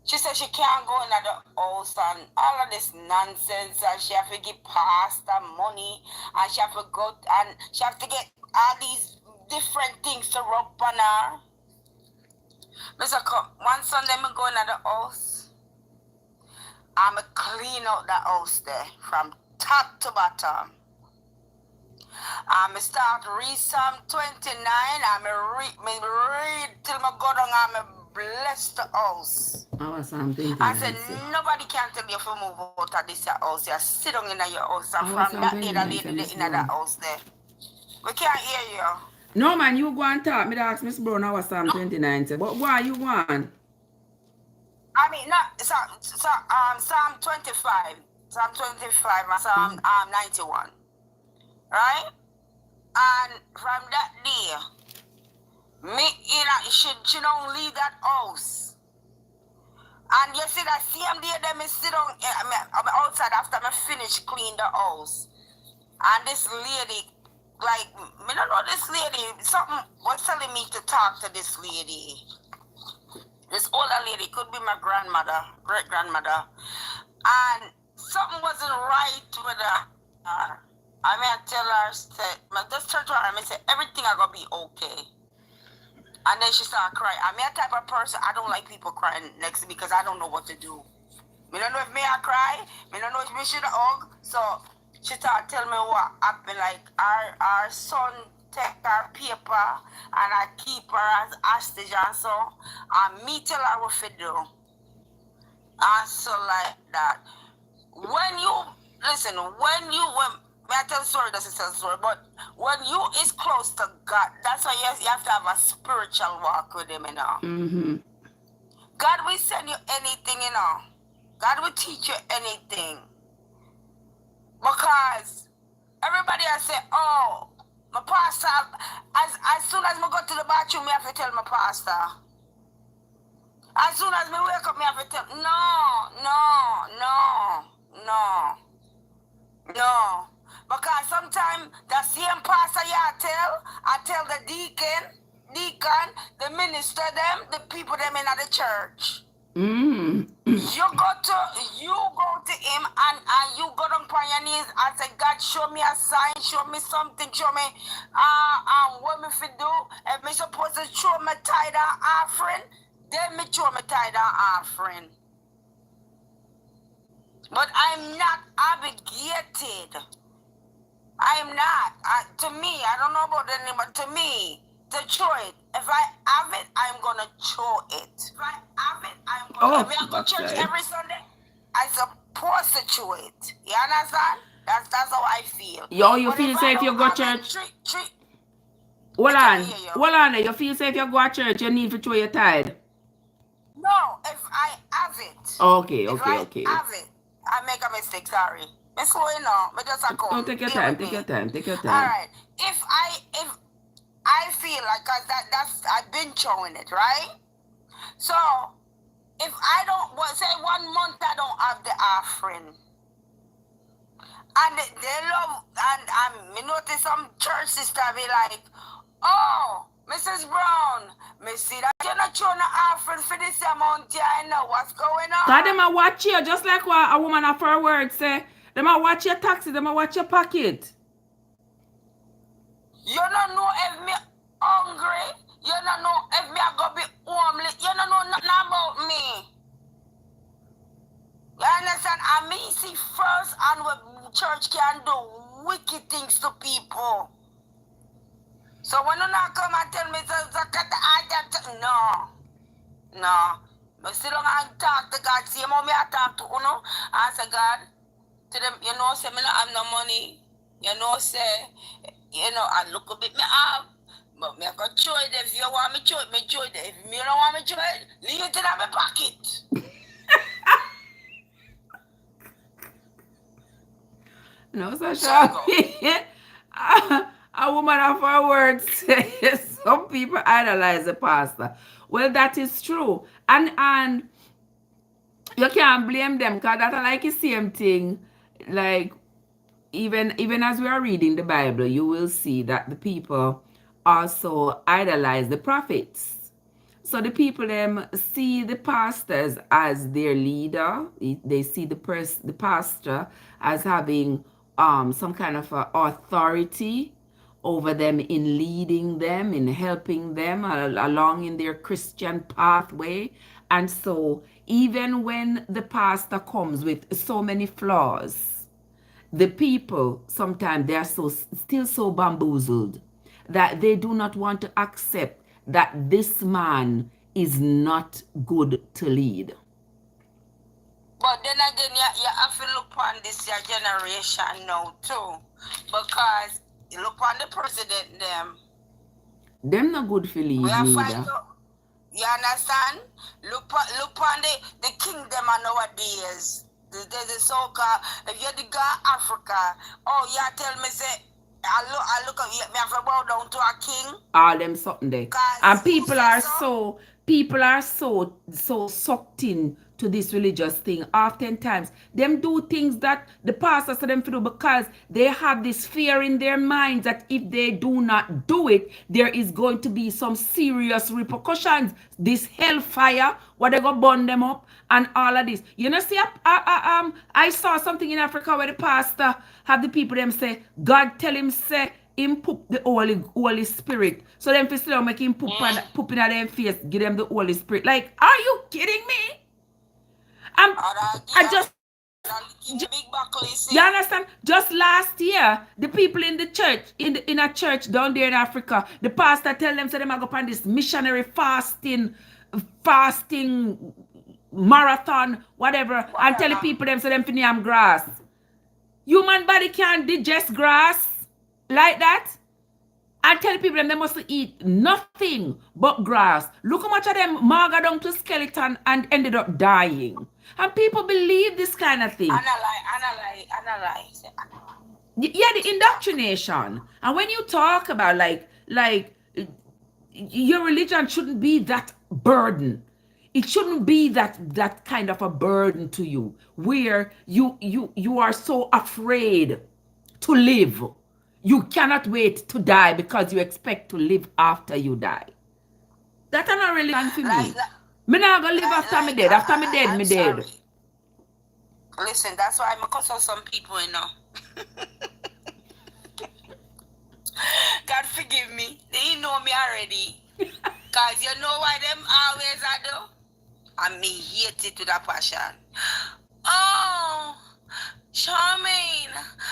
She said she can't go in the house and all of this nonsense, and she have to give pastor money, and she have to go, and she have to get all these different things to rub on her. I said, come, one Sunday I go in the house, I'm clean out the house there from top to bottom. I start read Psalm 29, I read till I go down, I'm bless the house. I said, nobody can tell you if you move out of this house. You sit down in your house, and from that day, the lady in the house there. We can't hear you. No, man, you go and talk. Me ask Miss Brown how Psalm 29 say. But why you want? I mean, not Psalm 25. Psalm 25 and Psalm 91. Right? And from that day, she don't leave that house. And you see that same day that me sit down I'm outside after I finish clean the house. And this lady, like, me don't know this lady, something was telling me to talk to this lady. This older lady, could be my grandmother, great-grandmother. And something wasn't right with her. I mean, I tell her, just turn to her and say, everything are going to be okay. And then she started crying. I'm a type of person, I don't like people crying next to me because I don't know what to do. I don't know if I cry. I don't know if me should hug. So she started telling me what happened. Like, our son take her paper and I keep her as hostage and so. And me tell her what to do. And so like that. When you, listen, I tell the story, doesn't tell the story, but when you is close to God, that's why you have to have a spiritual walk with him, you know. Mm-hmm. God will send you anything, you know. God will teach you anything. Because everybody has said, oh, my pastor, as soon as I go to the bathroom, I have to tell my pastor. As soon as I wake up, I have to tell, no. Because sometimes the same pastor I tell the deacon, the minister them, the people them in the church. Mm. You go to him and you go down on your knees and say, God, show me a sign, show me something, show me what me fi do. If me supposed to show my tithe and offering, then me show my tithe and offering. But I'm not obligated. I'm not. To me, I don't know about anyone, but to me, to show it. If I have it, I'm going to show it. If I have it, I'm going to. If I go to church every Sunday, I supposed to show it. You understand? That's how I feel. Yo, you feel safe if you go to church? Hold on. You feel safe if you go to church, you need to show your tithe? No, if I have it. Okay. If I have it, I make a mistake, sorry. Miss Chloe, no, me just a come. No, take your time, take your time, take your time. All right. If I feel like, cause that's I've been showing it, right? So if I don't, say 1 month I don't have the offering, and they love, and me notice some church sister be like, oh, Mrs. Brown, me see that you're not showing the offering for this amount here. I know what's going on. God, them a watch you, just like what a woman of her word say. Them a watch your taxes, them a watch your pocket. You don't know if me hungry. You don't know if me a go be homely. You don't know nothing about me. You understand? And me see first and what church can do wicked things to people. So when you not come and tell me, no. But sit down and talk to God. See how me I talk to Uno. And say, God, to them, you know, say me not have no money. You know, say, you know, I look a bit me have. But me I can show it. If you want me show it, me show it. If me don't want me show it, leave it in my pocket. No, so sure. A woman of her words says some people idolize the pastor. Well, that is true. And you can't blame them, because that's like the same thing. Like, even as we are reading the Bible, you will see that the people also idolize the prophets. So the people them see the pastors as their leader. They see the pastor as having some kind of authority over them, in leading them, in helping them along in their Christian pathway. And so even when the pastor comes with so many flaws, the people sometimes they are still so bamboozled that they do not want to accept that this man is not good to lead. But then again, you have to look on this your generation now too, because you look on the president them not good for lead neither. You understand? Look on the kingdom nowadays. The so-called, if you're the guy Africa, oh, you tell me say, I look at me have to bow down to a king. All them something there. And people are so sucked in to this religious thing. Oftentimes, them do things that the pastor said them to do because they have this fear in their minds that if they do not do it, there is going to be some serious repercussions. This hellfire, what they go burn them up, and all of this. You know, see, I saw something in Africa where the pastor have the people them say, God tell him say, him poop the Holy Spirit. So them fi still make him poop in their face, give them the Holy Spirit. Like, are you kidding me? I just you understand? Just last year, the people in the church, in a church down there in Africa, the pastor tell them, so they might go on this missionary fasting marathon, whatever, and tell the people them so them finish am grass. Human body can't digest grass like that. And tell people them they must eat nothing but grass. Look how much of them maga down to skeleton and ended up dying. And people believe this kind of thing. Analyze. Yeah, the indoctrination. And when you talk about like your religion shouldn't be that burden. It shouldn't be that kind of a burden to you, where you are so afraid to live. You cannot wait to die because you expect to live after you die. That's not really fun for me. Me not gonna live after me dead. After me dead, me dead. Listen, that's why I'm cuss out some people, you know. God forgive me. They know me already. Cause you know why them always I do? And me hate it to that passion. Oh, Charmaine,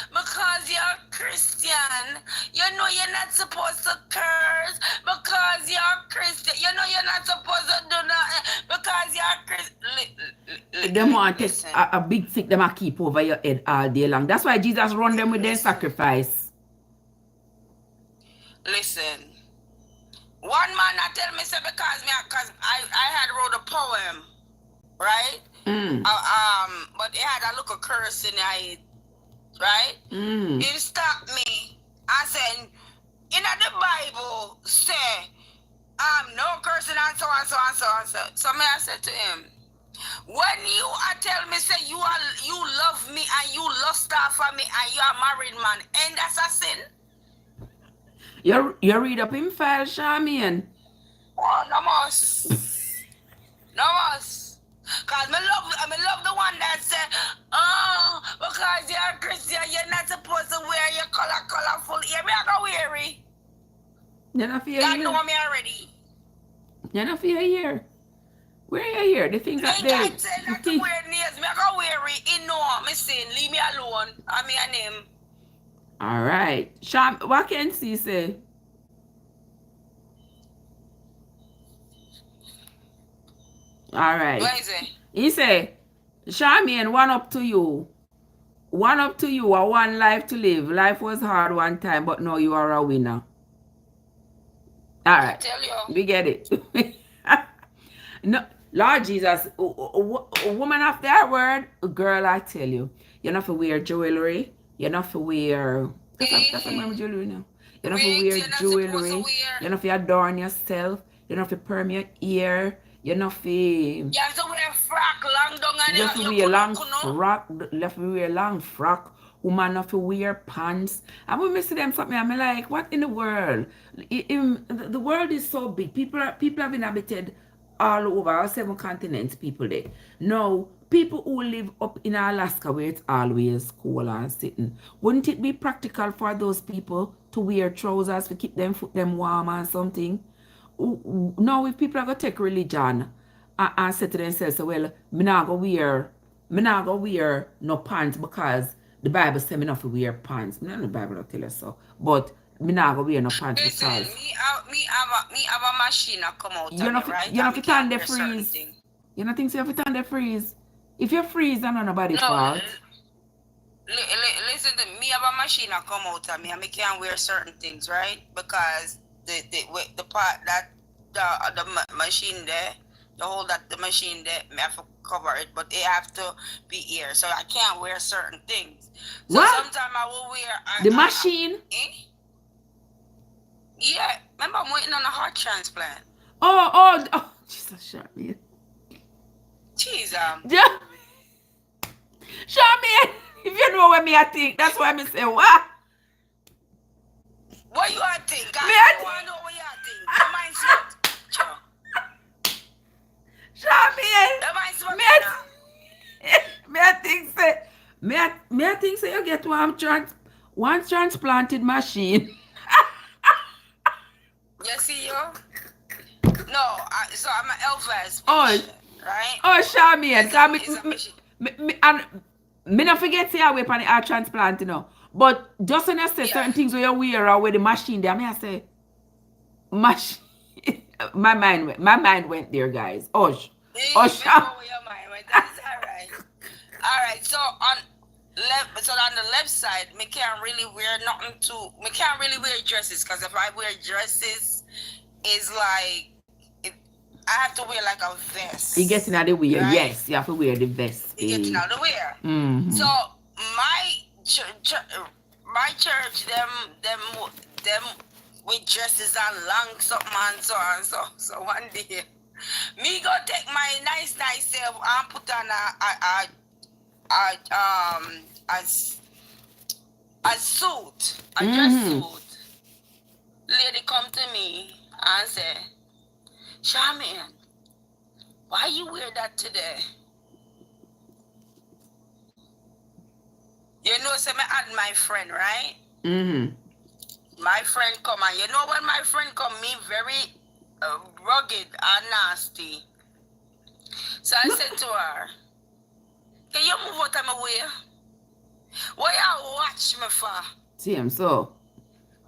because you're Christian, you know you're not supposed to curse because you're Christian. You know you're not supposed to do nothing because you're Christian. Them want to take a big stick them a keep over your head all day long. That's why Jesus run them with their sacrifice. Listen, one man I tell me say because I had wrote a poem, right? But it had a little curse in it. right? He stopped me and said, in the Bible say, no cursing and so and so and so and so. So me I said to him, when you are tell me say you love me and you lust after me and you are married man, and that's a sin. You read up him file, Charmian. Oh, no must. No must. Cause me love the one that said, oh, because you're a Christian, you're not supposed to wear your colorful. Yeah, me I go weary. You're not fear God here. know me already. You're not fear here. Where are you here? The things that they... God said not to wear nails. Me I go weary. He know me sin. Leave me alone. I'm me and him. All right. Sham, what can she say? All right. What is it? He say, Charmian, one up to you. One up to you, a one life to live. Life was hard one time, but now you are a winner. All right. I tell you. We get it. No, Lord Jesus, a woman of that word, girl, I tell you, you don't have to wear jewelry. You don't have to wear... That's what jewelry now. You don't have to wear jewelry. You don't have to adorn yourself. You don't have to perm your ear. You don't have to... You have to wear frock long down and you have to wear long frock. You have to wear long frock. Woman have to wear pants. And when I see them something, I'm like, what in the world? The world is so big. People have inhabited all over, all 7 continents, people there. Now, people who live up in Alaska where it's always cold and sitting, wouldn't it be practical for those people to wear trousers to keep them foot them warm or something? Now, if people are going to take religion and say to themselves, well, I'm not going to wear no pants because the Bible says me not to wear pants. Me not the Bible don't tell us so. But me not go wear no pants because me have a machine that come out. You have to turn the freeze. You don't think so you have to turn the freeze? If you freeze, then nobody's fault. Listen to me, have a machine that come out of me and me can't wear certain things, right? Because the part that the machine there, the hole that the machine there, me have to cover it, but it have to be here, so I can't wear certain things. So what? sometimes I will wear the machine. Yeah, remember I'm waiting on a heart transplant. Oh, Jesus, shut me. Jeez, yeah. Show me if you know what me I think. That's why me say what. What you I think? I want to know what you think. The mind smart. Show me. The mind smart. Me I think say. Me I think say you get one transplanted machine. You see you? No, so I'm an Elvis patient, right? Oh, show me. And me not forget say I wait on the transplant, you know. But just when I say certain things where you wear or where the machine there, I say machine. my mind went there, guys. You know where your mind went. That's alright. Alright, so on the left side, me can't really wear nothing me can't really wear dresses, because if I wear dresses, it's like I have to wear like a vest. You getting out the wear, right? Yes, you have to wear the vest. You getting out the wear. Mm-hmm. So my church, them with dresses and long something and so on. So one day, me go take my nice self and put on a suit, a dress suit. Lady come to me and say, Charmian, why you wear that today? You know, say me had my friend, right? Mm-hmm. My friend come, and you know when my friend come, me very rugged and nasty. So I said to her, can you move out of my way? What you watch me for? See him so.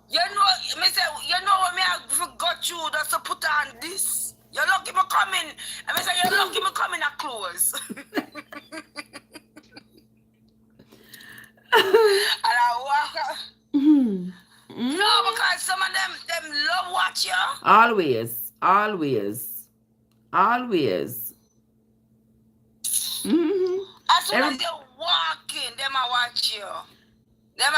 You know, me say, you know what me I forgot you just to put on this. You're lucky me coming. And me say, you're lucky me coming at clothes. And I walk out. No, because some of them love watch you. Always. As soon as you're walking, them I watch you. Them,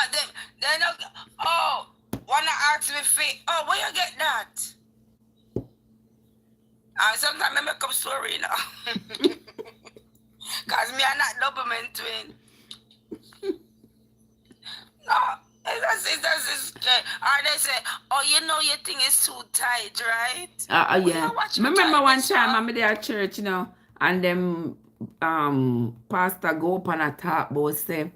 oh, wanna ask me fit? Oh, where you get that? And sometimes I make up story, you know. Cause me are not double man twin. No, it's or they say, oh, you know your thing is too tight, right? Yeah. Remember one time I'm there at church, you know, and them pastor go up and talk about say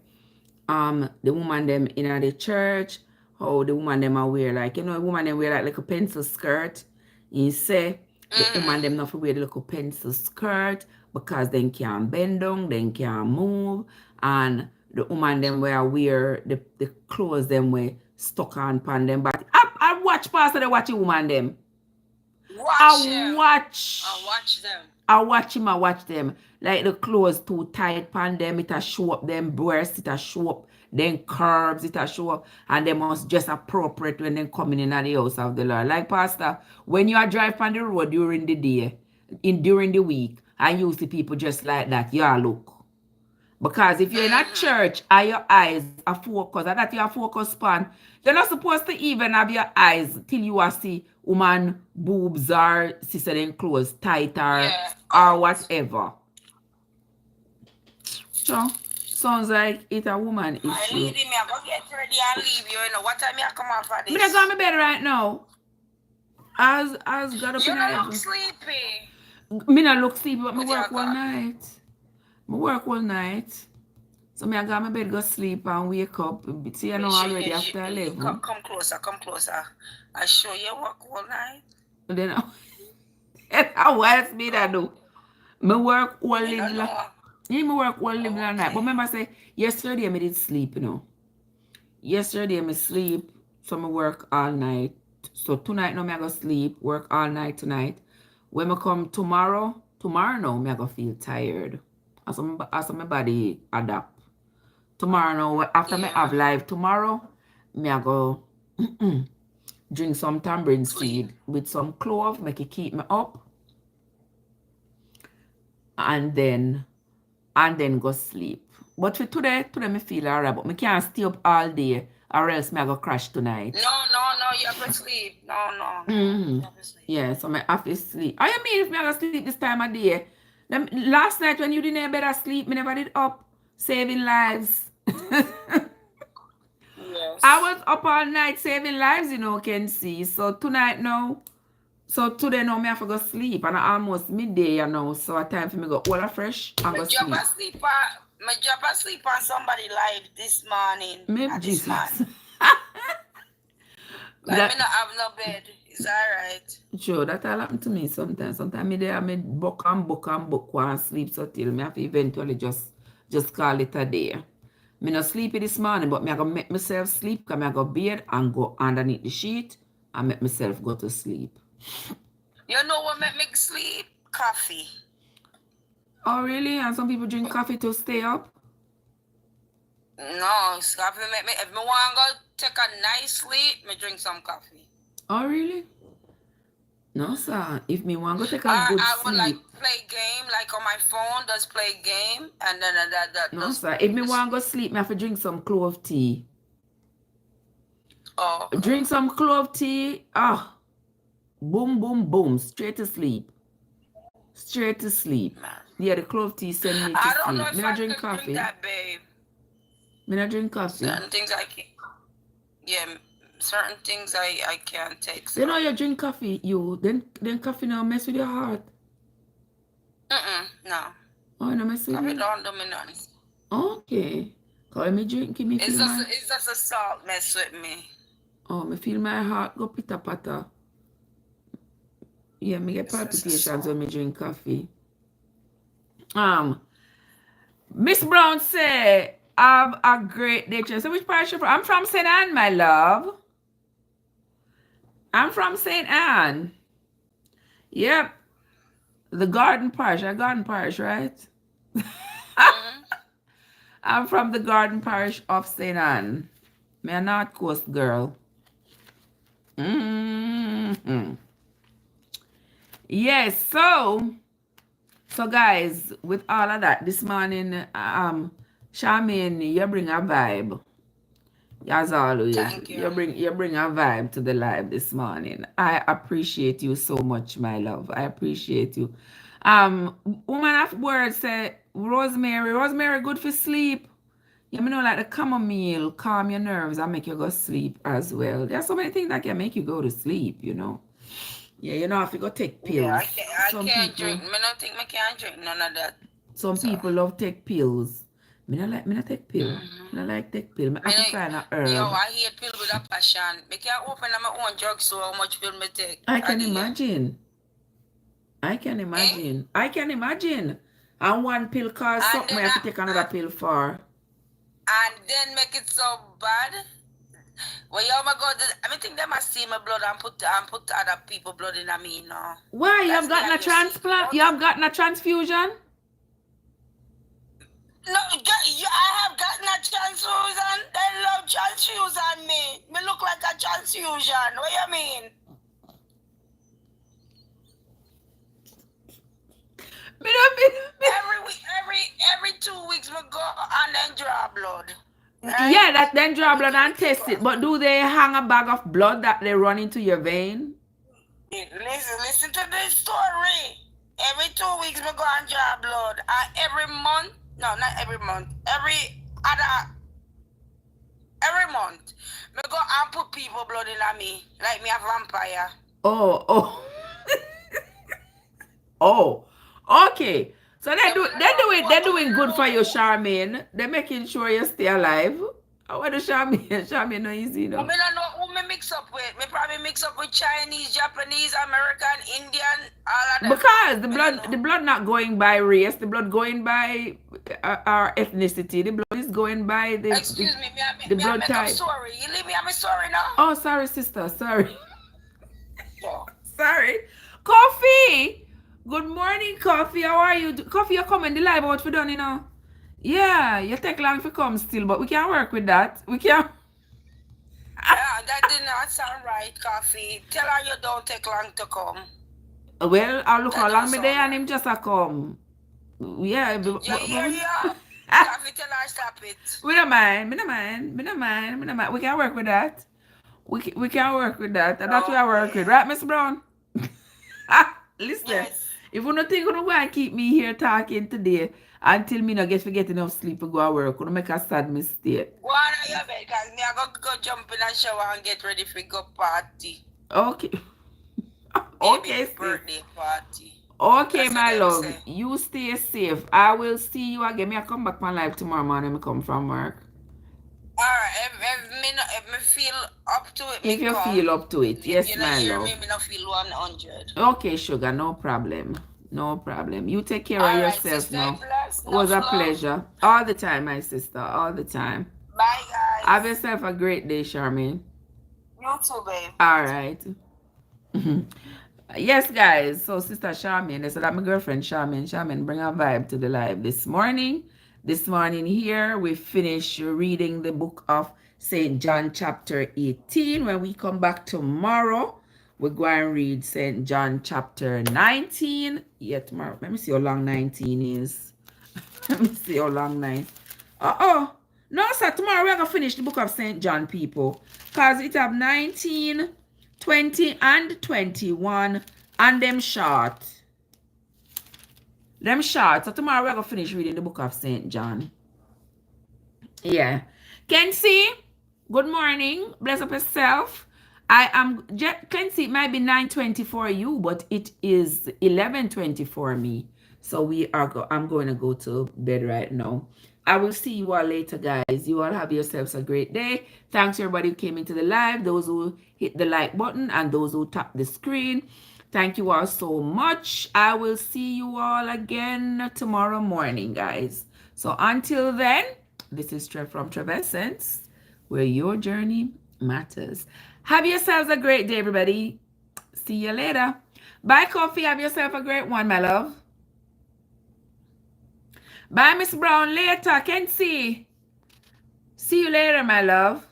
the woman them in the church, how the woman them are wear like, you know, the woman them wear like a pencil skirt. He say the woman them not wear the little pencil skirt because they can't bend down, they can't move, and the woman them wear the clothes them way stuck on pan them. But I watch pastor they watch the woman them. I watch them. I watch them. Like the clothes too tight pan them, it a show up them breasts, it a show up then curves, it a show up, and they must just appropriate when they coming in at the house of the Lord. Like pastor, when you are drive on the road during the day, during the week, and you see people just like that, you are look. Because if you're in a church and your eyes are focused, and that you are focused on, you're not supposed to even have your eyes till you are see woman boobs or sister then clothes tight or whatever. So sounds like it's a woman issue. I leave me, I go get ready and leave you, you know. What time you come off for this? Me just go to bed right now. As got up you in don't look sleepy. Me not look sleepy, but me work all night. Me work all night. So me I go to my bed, go sleep and wake up. See, you know already after 11. Come closer. I show you work all night. Then what else me that do? Me work all live night. But remember say, yesterday me did sleep, you know. Yesterday me sleep, so me work all night. So tonight now me I go sleep, work all night tonight. When me come tomorrow now me I go feel tired. As my body adapt. Tomorrow now, after me have live tomorrow, me I go drink some tamarind seed with some clove, make it keep me up. And then go sleep. But for today me feel alright, but me can't stay up all day or else me I go crash tonight. No, you have to sleep. No. You have to sleep. Yeah, so me have to sleep. How you mean if me I go sleep this time of day? Last night when you didn't have better sleep, me never did up saving lives. Yes. I was up all night saving lives, you know, can see. So tonight now, so today now me have to go sleep and I almost midday, you know. So a time for me go all fresh and go sleep. My job asleep on somebody live this morning. Maybe Jesus. Like me not have no bed. It's alright. Sure, that all happen to me sometimes. Sometimes me there me book and sleep so till me have to eventually just call it a day. Me not sleepy this morning, but me I go make myself sleep because me I go bed and go underneath the sheet and make myself go to sleep. You know what make me sleep? Coffee. Oh really? And some people drink coffee to stay up? No, coffee make me, if me want to go take a nice sleep, me drink some coffee. Oh really? No sir. If me want to go take a good I would sleep. like play game, like on my phone, does play game, and then that. No sir. If me want to go sleep, me have to drink some clove tea. Oh. Drink some clove tea. Boom, boom, boom. Straight to sleep. Straight to sleep. Yeah, the clove tea send me to sleep. I don't know if me I drink can coffee. drink that, babe. Me not drink coffee. Certain things I can't. Yeah, certain things I can't take. So. You know you drink coffee, then coffee now mess with your heart. No. Oh, no mess with Coffee you? don't do me nothing. Okay. Cause me drink, me feel It's just a salt mess with me. Oh, me feel my heart go pitter patter. Yeah, me get palpitations when me drink coffee. Miss Brown say, have a great day. So which parish you from? I'm from St. Anne, my love. I'm from St. Anne. Yep. The Garden Parish. Garden Parish, right? I'm from the Garden Parish of St. Anne. Me a North Coast girl. Yes, so guys, with all of that, this morning, Charmaine, you bring a vibe. As always, Thank you. you bring a vibe to the live this morning. I appreciate you so much, my love. I appreciate you. Woman of word said Rosemary good for sleep. You know, like the chamomile, calm your nerves and make you go sleep as well. There's so many things that can make you go to sleep, you know. Yeah, you know, if you go take pills. Yeah, I can't drink. I don't think I can drink none of that. Some people love take pills. Me not take pill. Me not like take pill. Me have to find a herb. Yo, I hate pill with a passion. Me can't open my own drug, so how much pill me take? I can imagine. I can imagine. I can imagine. And one pill costs something I have to take another pill for. And then make it so bad. Well, you my God, I think they must see my blood and put other people blood in me, no. Why? You have gotten a transplant? You have gotten a transfusion? No, I have gotten a transfusion. They love transfusion me. Me look like a transfusion. What you mean? Every 2 weeks we go and then draw blood. Right? Yeah, that then draw blood and test it. But do they hang a bag of blood that they run into your vein? Listen to this story. Every 2 weeks we go and draw blood. And every month, no, not every month, every month, we go and put people blood in me, like me a vampire. Oh. Okay. So they're doing good for you, Charmaine. They're making sure you stay alive. What do Charmaine no easy, no? I mean, I know who me mix up with. Me probably mix up with Chinese, Japanese, American, Indian, all of them. Because the blood not going by race, the blood going by our ethnicity. The blood is going by the Excuse me, the blood type. Sorry, you leave me. I'm sorry now. Oh, sorry, sister. Sorry. Yeah. Sorry. Coffee. Good morning, Coffee. How are you? Coffee, you're coming the live out for done, you know. Yeah, you take long to come still, but we can work with that. We can. Yeah, that did not sound right, Coffee. Tell her you don't take long to come. Well, I'll look how long me there and him just a come. Yeah. Yeah. Coffee, tell her stop it. We don't mind. We can work with that. We can work with that. And that's what I work with. Right, Miss Brown? Listen. Yes. If you don't think you're going to keep me here talking today until me not get to get enough sleep to go to work, you're going to make a sad mistake. What are you bed? Because me I go jump in a shower and get ready for go party. Okay. Okay, birthday party. Okay, that's my love. You stay safe. I will see you again. I come back my live tomorrow morning. I come from work. Alright, if me feel up to it. If you feel up to it, yes, my love. Me not feel 100. Okay, sugar, no problem. No problem. You take care of yourself sister, now. It was a pleasure. All the time, my sister. All the time. Bye, guys. Have yourself a great day, Charmaine. You too, babe. All right. Yes, guys. So, Sister Charmaine, so that my girlfriend Charmaine, bring a vibe to the live this morning. This morning here, we finish reading the book of St. John chapter 18. When we come back tomorrow, we're going to read St. John chapter 19. Yeah, tomorrow. Let me see how long 19 is. Let me see how long 9. No, sir. Tomorrow we're going to finish the book of St. John, people. Because it have 19, 20, and 21. And them short. So tomorrow we're going to finish reading the book of St. John. Yeah. Kenzie, good morning. Bless up yourself. Kenzie, it might be 9:20 for you, but it is 11:20 for me. So I'm going to go to bed right now. I will see you all later, guys. You all have yourselves a great day. Thanks to everybody who came into the live, those who hit the like button, and those who tapped the screen. Thank you all so much. I will see you all again tomorrow morning, guys. So until then, this is Trev from Trevessence, where your journey matters. Have yourselves a great day, everybody. See you later. Bye, Coffee. Have yourself a great one, my love. Bye, Miss Brown. Later. Can't see. See you later, my love.